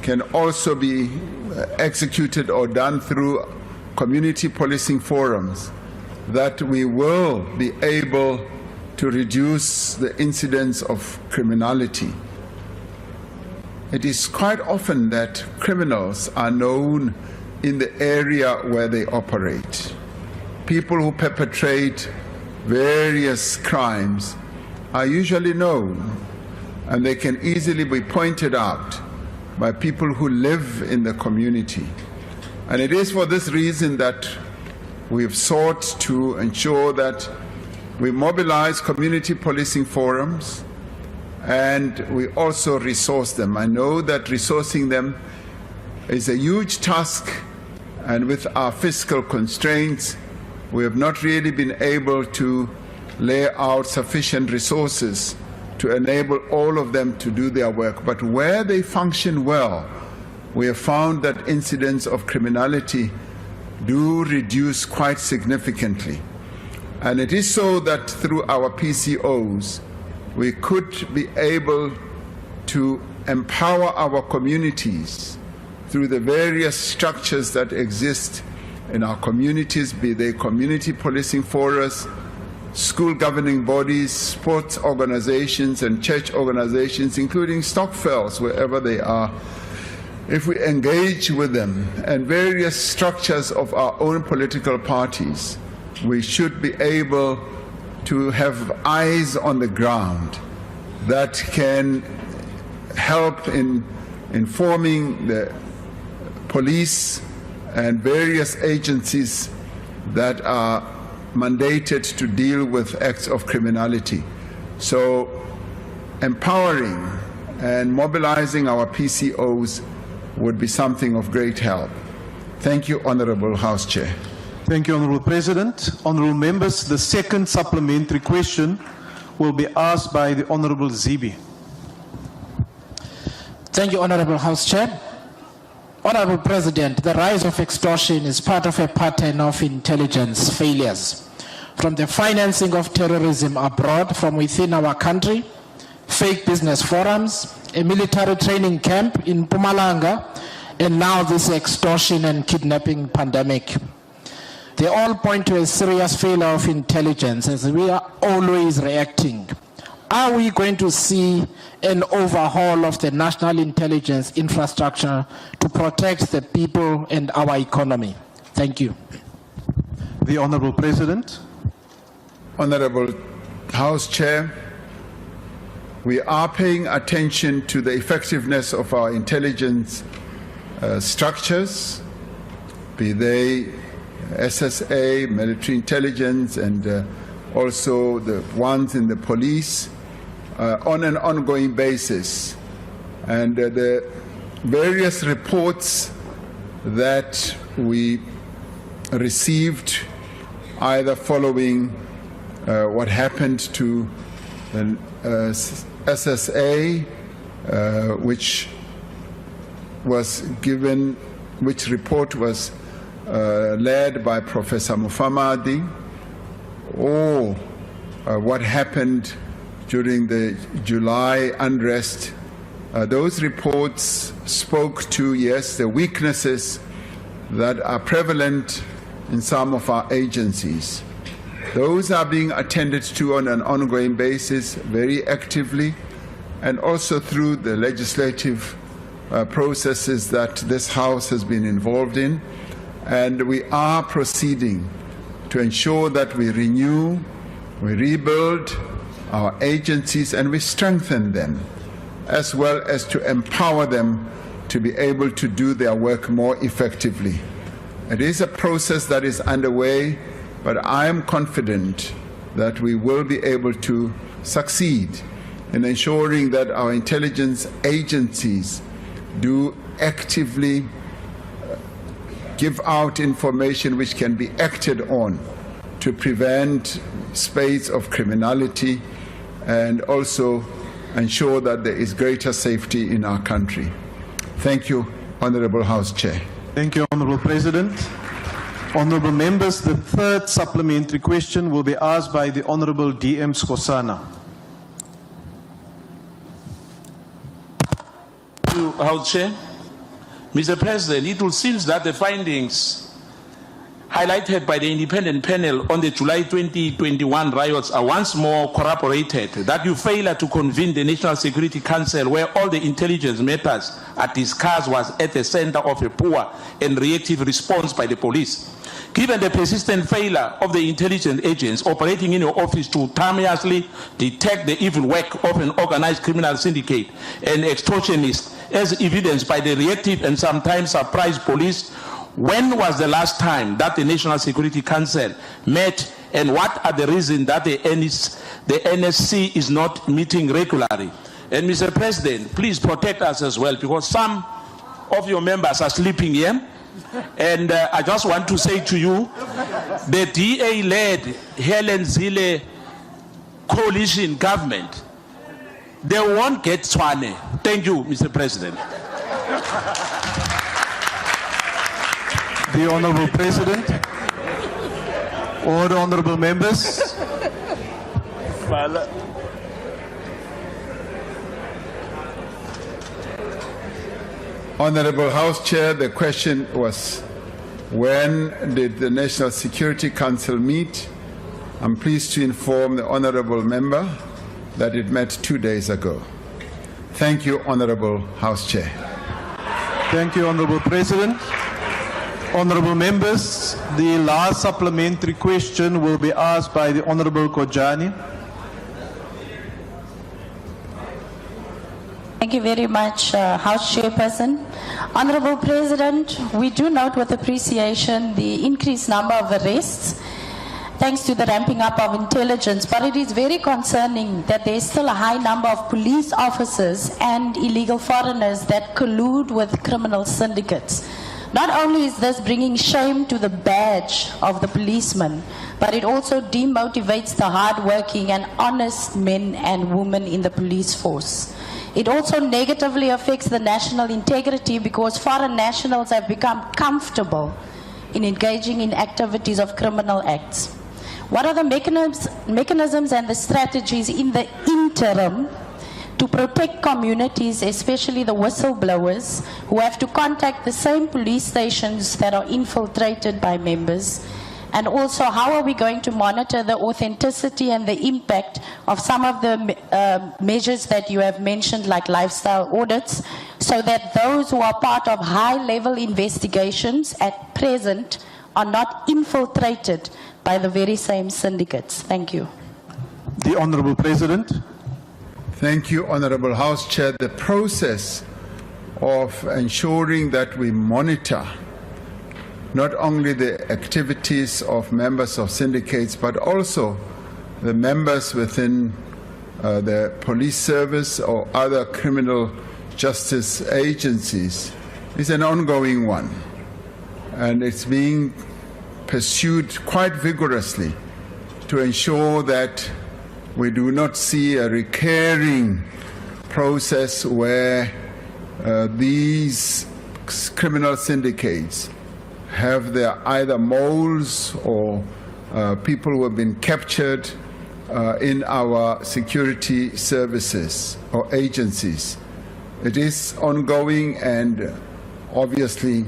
can also be executed or done through community policing forums, that we will be able to reduce the incidence of criminality. It is quite often that criminals are known in the area where they operate. People who perpetrate various crimes are usually known, and they can easily be pointed out by people who live in the community. And it is for this reason that we've sought to ensure that we mobilize community policing forums, and we also resource them. I know that resourcing them is a huge task, and with our fiscal constraints, we have not really been able to lay out sufficient resources to enable all of them to do their work. But where they function well, we have found that incidents of criminality do reduce quite significantly. And it is so that through our PCOs, we could be able to empower our communities through the various structures that exist in our communities, be they community policing forums, school governing bodies, sports organizations, and church organizations, including Stockfells, wherever they are. If we engage with them and various structures of our own political parties, we should be able to have eyes on the ground that can help in informing the police and various agencies that are mandated to deal with acts of criminality. So empowering and mobilizing our PCOs would be something of great help. Thank you, Honorable House Chair. Thank you, Honorable President. Honorable members, the second supplementary question will be asked by the Honorable Zibi. Thank you, Honorable House Chair. Honorable President, the rise of extortion is part of a pattern of intelligence failures. From the financing of terrorism abroad from within our country, fake business forums, a military training camp in Mpumalanga, and now this extortion and kidnapping pandemic. They all point to a serious failure of intelligence as we are always reacting are we going to see an overhaul of the national intelligence infrastructure to protect the people and our economy? Thank you. The Honourable President. Honourable House Chair, we are paying attention to the effectiveness of our intelligence structures, be they SSA, military intelligence, and also the ones in the police, on an ongoing basis. And the various reports that we received, either following what happened to the SSA, which report was led by Professor Mufamadi, or what happened during the July unrest. Those reports spoke to, yes, the weaknesses that are prevalent in some of our agencies. Those are being attended to on an ongoing basis very actively, and also through the legislative processes that this House has been involved in. And we are proceeding to ensure that we renew, we rebuild our agencies, and we strengthen them, as well as to empower them to be able to do their work more effectively. It is a process that is underway, but I am confident that we will be able to succeed in ensuring that our intelligence agencies do actively give out information which can be acted on to prevent spades of criminality and also ensure that there is greater safety in our country. Thank you, Honourable House Chair. Thank you, Honourable President. Honourable members, the third supplementary question will be asked by the Honourable D.M. Skosana. Thank you, House Chair. Mr. President, it will seem that the findings highlighted by the independent panel on the July 2021 riots are once more corroborated, that you failure to convene the National Security Council where all the intelligence matters are discussed was at the center of a poor and reactive response by the police. Given the persistent failure of the intelligence agents operating in your office to timeously detect the evil work of an organized criminal syndicate and extortionists, as evidenced by the reactive and sometimes surprise police, when was the last time that the National Security Council met, and what are the reasons that the NSC is not meeting regularly? And Mr. President, please protect us as well, because some of your members are sleeping here. And I just want to say to you, the DA-led Helen Zille coalition government, they won't get Swane. Thank you, Mr. President. The Honourable President. All the Honourable members. Honourable House Chair, the question was, when did the National Security Council meet? I'm pleased to inform the Honourable Member that it met 2 days ago. Thank you, Honourable House Chair. Thank you, Honourable President. Honourable members, the last supplementary question will be asked by the Honourable Kojani. Thank you very much, House Chairperson. Honourable President, we do note with appreciation the increased number of arrests thanks to the ramping up of intelligence, but it is very concerning that there is still a high number of police officers and illegal foreigners that collude with criminal syndicates. Not only is this bringing shame to the badge of the policeman, but it also demotivates the hard-working and honest men and women in the police force. It also negatively affects the national integrity because foreign nationals have become comfortable in engaging in activities of criminal acts. What are the mechanisms and the strategies in the interim to protect communities, especially the whistleblowers, who have to contact the same police stations that are infiltrated by members? And also, how are we going to monitor the authenticity and the impact of some of the measures that you have mentioned, like lifestyle audits, so that those who are part of high-level investigations at present are not infiltrated by the very same syndicates? Thank you. The Honourable President. Thank you, Honourable House Chair. The process of ensuring that we monitor not only the activities of members of syndicates, but also the members within the police service or other criminal justice agencies is an ongoing one. And it's being pursued quite vigorously to ensure that we do not see a recurring process where these criminal syndicates have their either moles or people who have been captured in our security services or agencies. It is ongoing, and obviously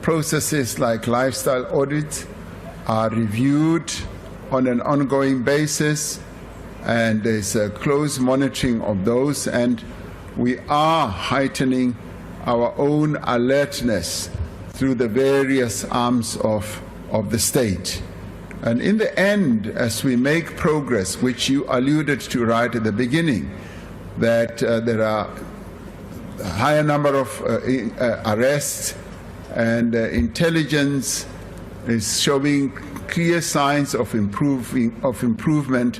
processes like lifestyle audits are reviewed on an ongoing basis, and there's a close monitoring of those, and we are heightening our own alertness through the various arms of the state. And in the end, as we make progress, which you alluded to right at the beginning, that there are a higher number of arrests, and intelligence is showing clear signs of improvement,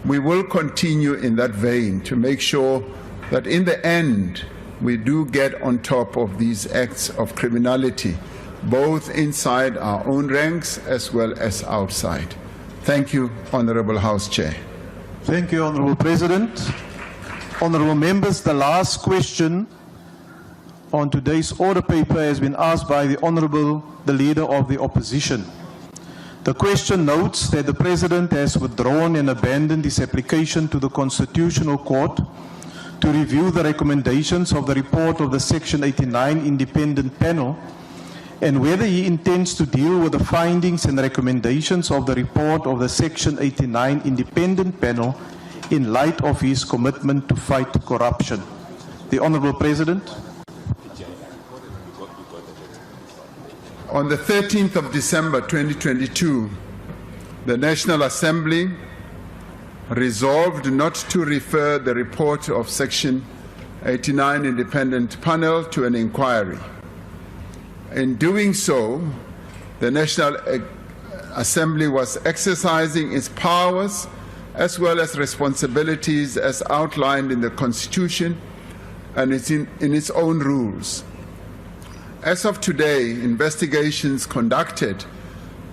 we will continue in that vein to make sure that in the end we do get on top of these acts of criminality, both inside our own ranks as well as outside. Thank you, Honourable House Chair. Thank you, Honourable President. Honourable members, the last question on today's order paper has been asked by the Leader of the Opposition. The question notes that the President has withdrawn and abandoned his application to the Constitutional Court to review the recommendations of the report of the Section 89 Independent Panel, and whether he intends to deal with the findings and recommendations of the report of the Section 89 Independent Panel in light of his commitment to fight corruption. The Honourable President. On the 13th of December 2022, the National Assembly resolved not to refer the report of Section 89 Independent Panel to an inquiry. In doing so, the National Assembly was exercising its powers as well as responsibilities as outlined in the Constitution and in its own rules. As of today, investigations conducted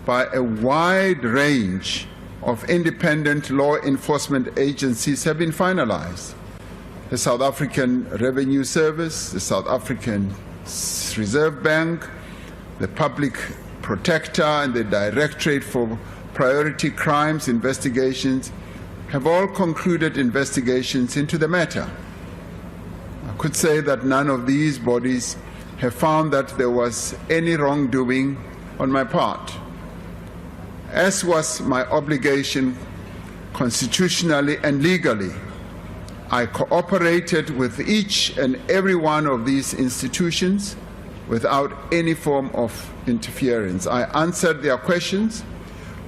by a wide range of independent law enforcement agencies have been finalized. The South African Revenue Service, the South African Reserve Bank, the Public Protector, and the Directorate for Priority Crimes Investigations have all concluded investigations into the matter. I could say that none of these bodies have found that there was any wrongdoing on my part. As was my obligation constitutionally and legally, I cooperated with each and every one of these institutions without any form of interference. I answered their questions,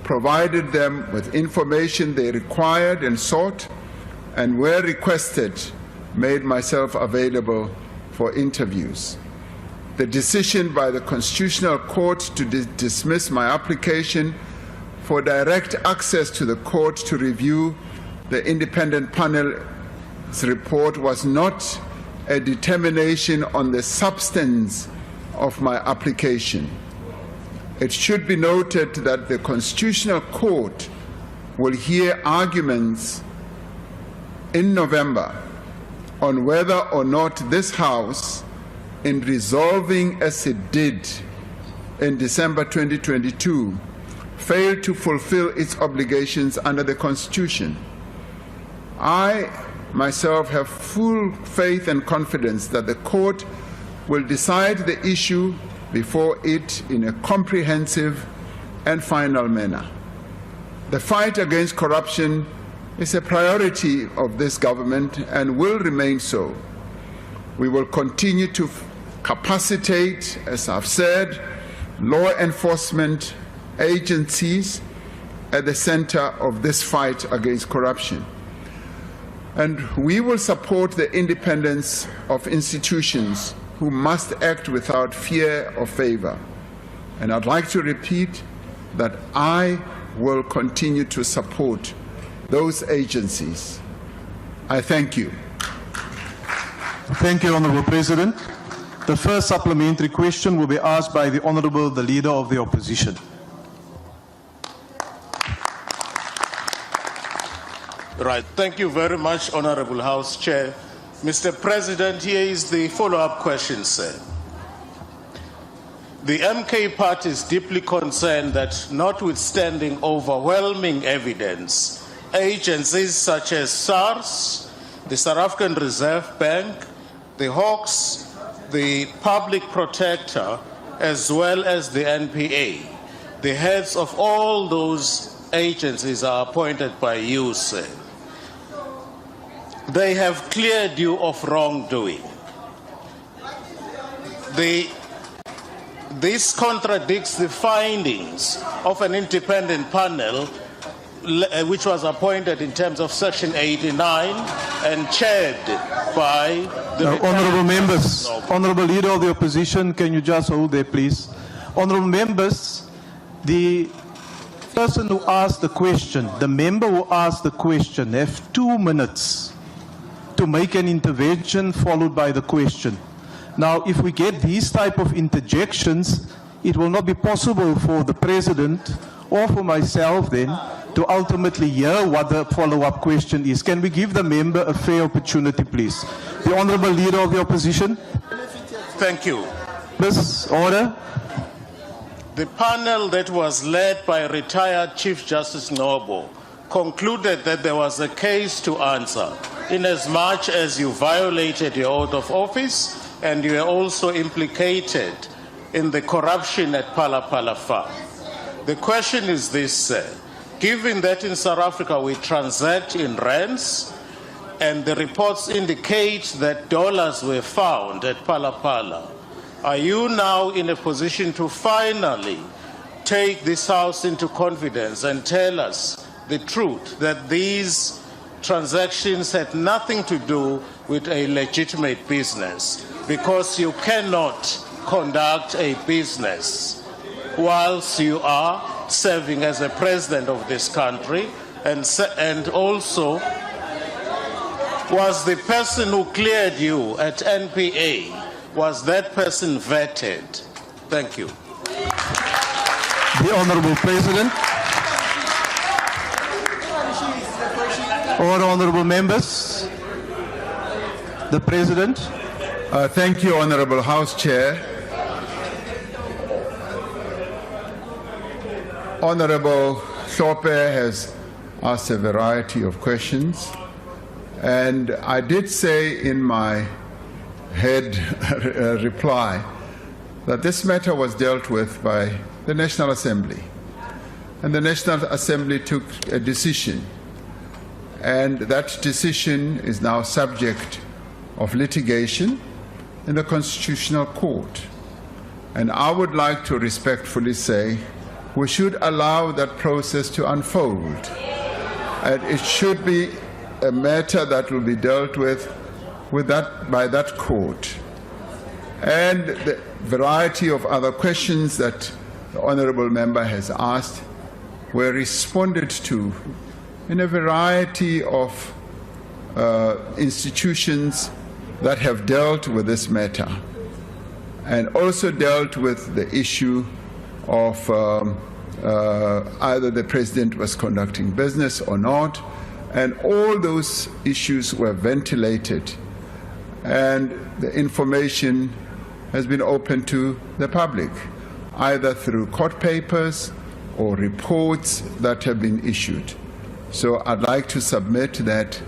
provided them with information they required and sought, and where requested, made myself available for interviews. The decision by the Constitutional Court to dismiss my application for direct access to the court to review the independent panel's report was not a determination on the substance of my application. It should be noted that the Constitutional Court will hear arguments in November on whether or not this House, in resolving as it did in December 2022, failed to fulfill its obligations under the Constitution. I myself have full faith and confidence that the court will decide the issue before it in a comprehensive and final manner. The fight against corruption is a priority of this government and will remain so. We will continue to capacitate, as I've said, law enforcement agencies at the center of this fight against corruption. And we will support the independence of institutions who must act without fear or favor. And I'd like to repeat that I will continue to support those agencies. I thank you. Thank you, Honourable President. The first supplementary question will be asked by the Honourable, the Leader of the Opposition. Right. Thank you very much, Honourable House Chair. Mr. President, here is the follow-up question, sir. The MK Party is deeply concerned that, notwithstanding overwhelming evidence, agencies such as SARS, the South African Reserve Bank, the Hawks, the Public Protector, as well as the NPA, the heads of all those agencies are appointed by you, sir. They have cleared you of wrongdoing. This contradicts the findings of an independent panel which was appointed in terms of Section 89 and chaired by the... Honourable members, Honourable Leader of the Opposition, can you just hold there, please? Honourable members, the person who asked the question, the member who asked the question, have 2 minutes to make an intervention followed by the question. Now, if we get these type of interjections, it will not be possible for the President or for myself then to ultimately hear what the follow-up question is. Can we give the member a fair opportunity, please? The Honourable Leader of the Opposition. Thank you. Please, order. The panel that was led by retired Chief Justice Nobo concluded that there was a case to answer, inasmuch as you violated your oath of office and you were also implicated in the corruption at Phala Phala farm. The question is this, sir. Given that in South Africa we transact in rands, and the reports indicate that dollars were found at Phala Phala, are you now in a position to finally take this House into confidence and tell us the truth, that these transactions had nothing to do with a legitimate business, because you cannot conduct a business whilst you are serving as a president of this country, and also was the person who cleared you at NPA, was that person vetted? Thank you. The Honourable President. All honourable members. The President. Thank you, Honourable House Chair. Honourable Hlophe has asked a variety of questions, and I did say in my head reply that this matter was dealt with by the National Assembly, and the National Assembly took a decision, and that decision is now subject of litigation in the Constitutional Court. And I would like to respectfully say we should allow that process to unfold, and it should be a matter that will be dealt with by that court. And the variety of other questions that the honourable member has asked were responded to in a variety of institutions that have dealt with this matter, and also dealt with the issue of either the President was conducting business or not, and all those issues were ventilated, and the information has been open to the public, either through court papers or reports that have been issued. So I'd like to submit that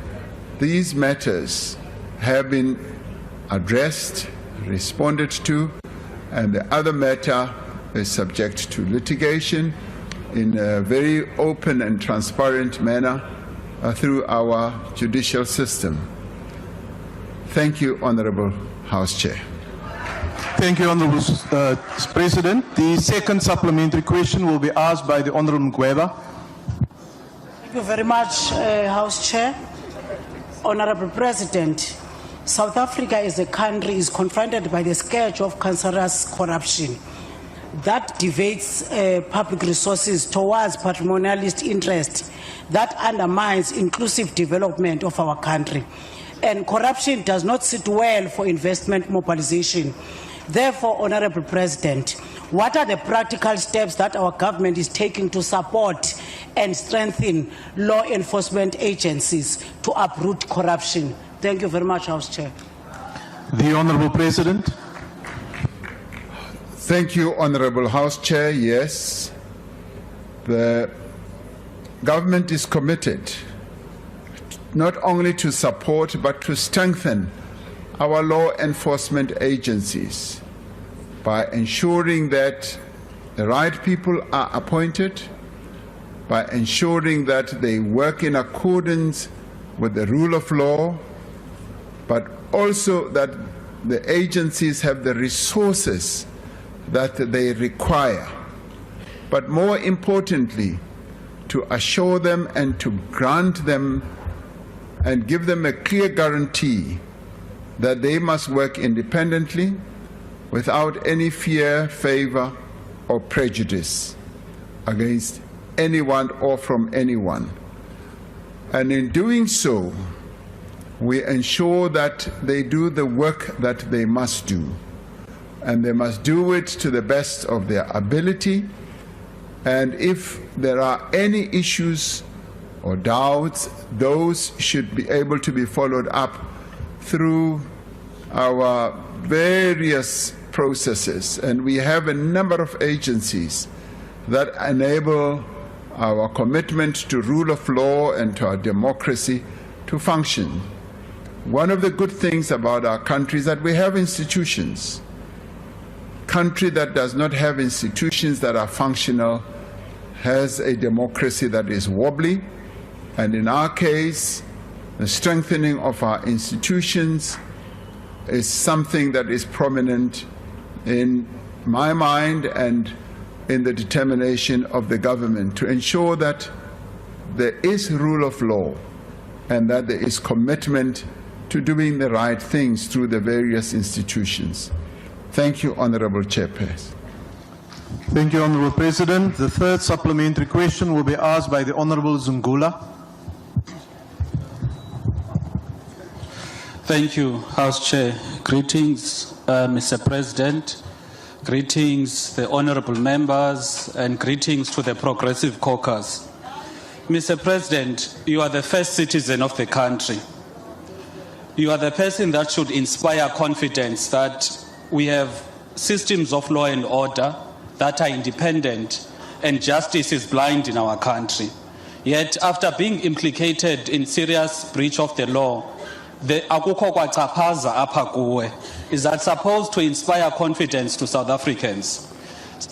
these matters have been addressed, responded to, and the other matter is subject to litigation in a very open and transparent manner through our judicial system. Thank you, Honorable House Chair. Thank you, Honorable President. The second supplementary question will be asked by the Honorable Mgweba. Thank you very much, House Chair. Honorable President, South Africa as a country is confronted by the scourge of cancerous corruption that divides public resources towards patrimonialist interest that undermines inclusive development of our country. And corruption does not sit well for investment mobilization. Therefore, Honorable President, what are the practical steps that our government is taking to support and strengthen law enforcement agencies to uproot corruption? Thank you very much, House Chair. The Honorable President. Thank you, Honorable House Chair. Yes, the government is committed not only to support but to strengthen our law enforcement agencies by ensuring that the right people are appointed, by ensuring that they work in accordance with the rule of law, but also that the agencies have the resources that they require. But more importantly, to assure them and to grant them and give them a clear guarantee that they must work independently without any fear, favor, or prejudice against anyone or from anyone. And in doing so, we ensure that they do the work that they must do. And they must do it to the best of their ability. And if there are any issues or doubts, those should be able to be followed up through our various processes. And we have a number of agencies that enable our commitment to rule of law and to our democracy to function. One of the good things about our country is that we have institutions. Country that does not have institutions that are functional has a democracy that is wobbly. And in our case, the strengthening of our institutions is something that is prominent in my mind and in the determination of the government to ensure that there is rule of law and that there is commitment to doing the right things through the various institutions. Thank you, Honorable Chairperson. Thank you, Honorable President. The third supplementary question will be asked by the Honorable Zungula. Thank you, House Chair. Greetings, Mr. President. Greetings, the honorable members, and greetings to the Progressive Caucus. Mr. President, you are the first citizen of the country. You are the person that should inspire confidence that we have systems of law and order that are independent and justice is blind in our country. Yet, after being implicated in serious breach of the law, the akukho kwachaphaza apha kuwe is that supposed to inspire confidence to South Africans.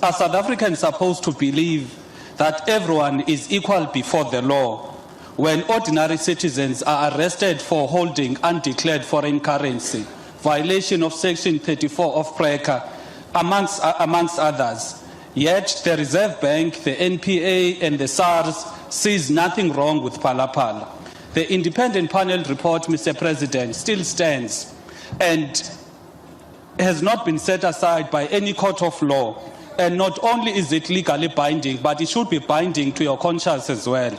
Are South Africans supposed to believe that everyone is equal before the law when ordinary citizens are arrested for holding undeclared foreign currency, violation of Section 34 of PRECA, amongst others? Yet the Reserve Bank, the NPA, and the SARS sees nothing wrong with Phala Phala. The independent panel report, Mr. President, still stands and has not been set aside by any court of law. And not only is it legally binding, but it should be binding to your conscience as well.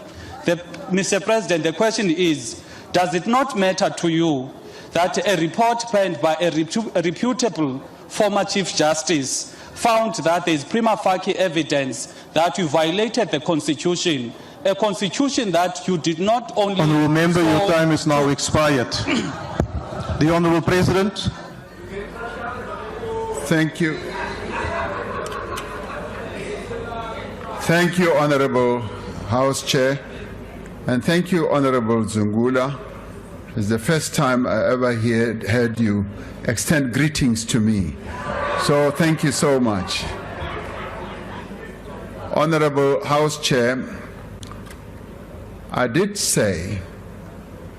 Mr. President, the question is, does it not matter to you that a report penned by a reputable former Chief Justice found that there is prima facie evidence that you violated the Constitution, a Constitution that you did not only... Honourable Member, your time is now expired. The Honourable President. Thank you. Thank you, Honourable House Chair, and thank you, Honourable Zungula. It's the first time I ever heard you extend greetings to me. So thank you so much. Honorable House Chair, I did say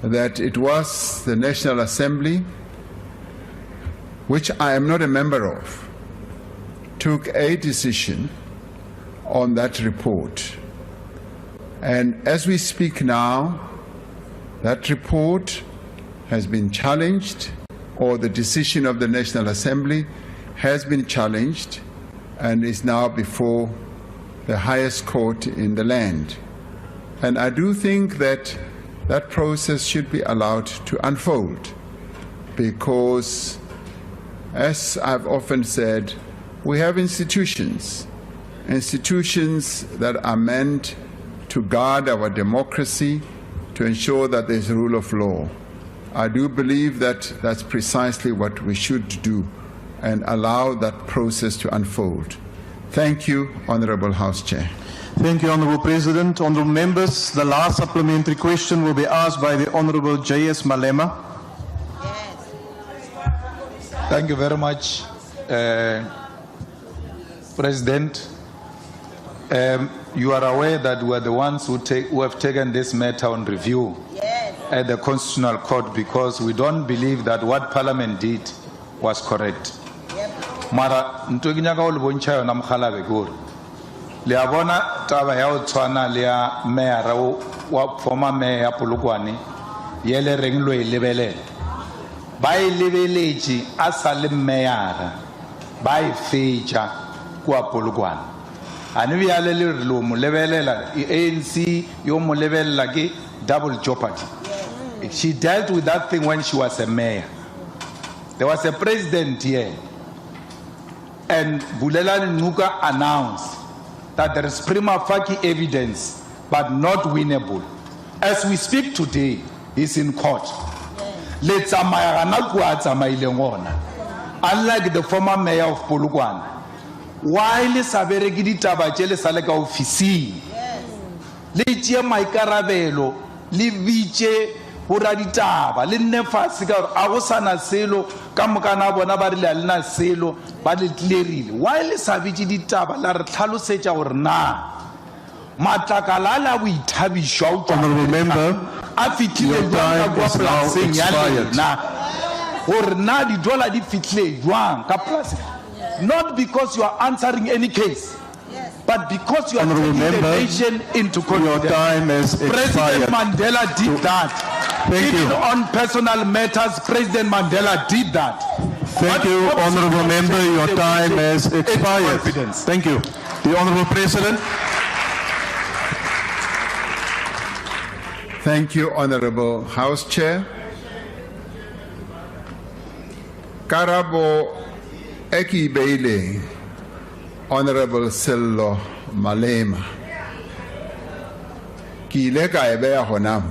that it was the National Assembly, which I am not a member of, took a decision on that report. And as we speak now, that report has been challenged, or the decision of the National Assembly has been challenged and is now before the highest court in the land. And I do think that that process should be allowed to unfold, because, as I've often said, we have institutions that are meant to guard our democracy, to ensure that there's rule of law. I do believe that that's precisely what we should do and allow that process to unfold. Thank you, Honorable House Chair. Thank you, Honorable President. Honorable members, the last supplementary question will be asked by the Honorable J.S. Malema. Thank you very much, President. You are aware that we are the ones who have taken this matter on review at the Constitutional Court, because we don't believe that what Parliament did was correct. Mara ntokinya ka o le bontšha yona mogalabe gore le a bona taba ya o tshwana le ya mayor wa former mayor ya Polokwane ye le reng lo e lebelela ba e lebeletše a sa le mayor ba e fetša kwa Polokwane a ne bjale le re lo mo lebelela ANC yo mo lebelela ke double jeopardy. She dealt with that thing when she was a mayor. There was a president here, and Bulelani Nuka announced that there is prima facie evidence, but not winnable. As we speak today, he's in court. Unlike the former mayor of Polokwane, while Saberegi ditaba tše le sale ka ofising, le tšea maikarabelo, le bitše bora ditaba le nne fase ka a go sana selo ka mokana bona ba rile lena selo ba le tlerile while sa bitse ditaba la re tlhalosetša gore na matlakala la boithabišwa Honorable member, a fitlhile jwang ka polaseng ya lena gore na di dola di fitlhile jwang ka polaseng, not because you are answering any case, but because you are taking the nation into confidence. Your time has expired. President Mandela did that. Even on personal matters, President Mandela did that. Thank you, Honorable Member. Your time has expired. Thank you. The Honorable President. Thank you, Honorable House Chair. Karabo Eki Beile, Honorable Sello Malema. Ki ile ka ebe ya hona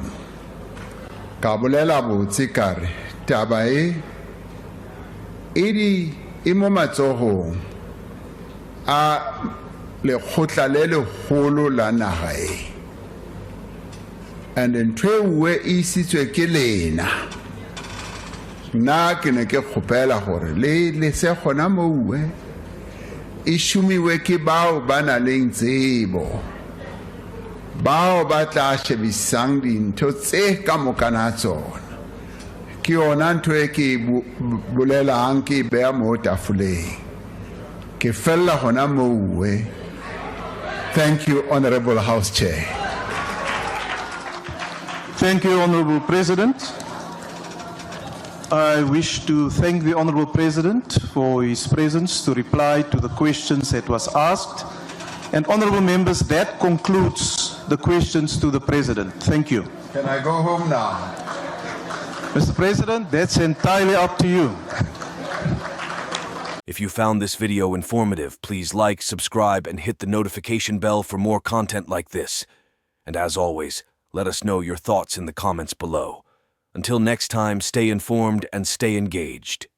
ka bolela botse kare taba e mo matsohong a lekgotla le legolo la naga e, and ntwe we isitswe ke lena nna ke ne ke kgopela gore le se gona mo we e šomiwe ke bao ba na leng tsebo, bao ba tla shebisang dintho tse ka mokana tsona. Ke yona ntho e ke bolelang ke beya mo tafoleng ke fella gona mowe. Thank you, Honorable House Chair. Thank you, Honorable President. I wish to thank the Honorable President for his presence to reply to the questions that was asked. And honorable members, that concludes the questions to the President. Thank you. Can I go home now? Mr. President, that's entirely up to you. If you found this video informative, please like, subscribe, and hit the notification bell for more content like this. And as always, let us know your thoughts in the comments below. Until next time, stay informed and stay engaged.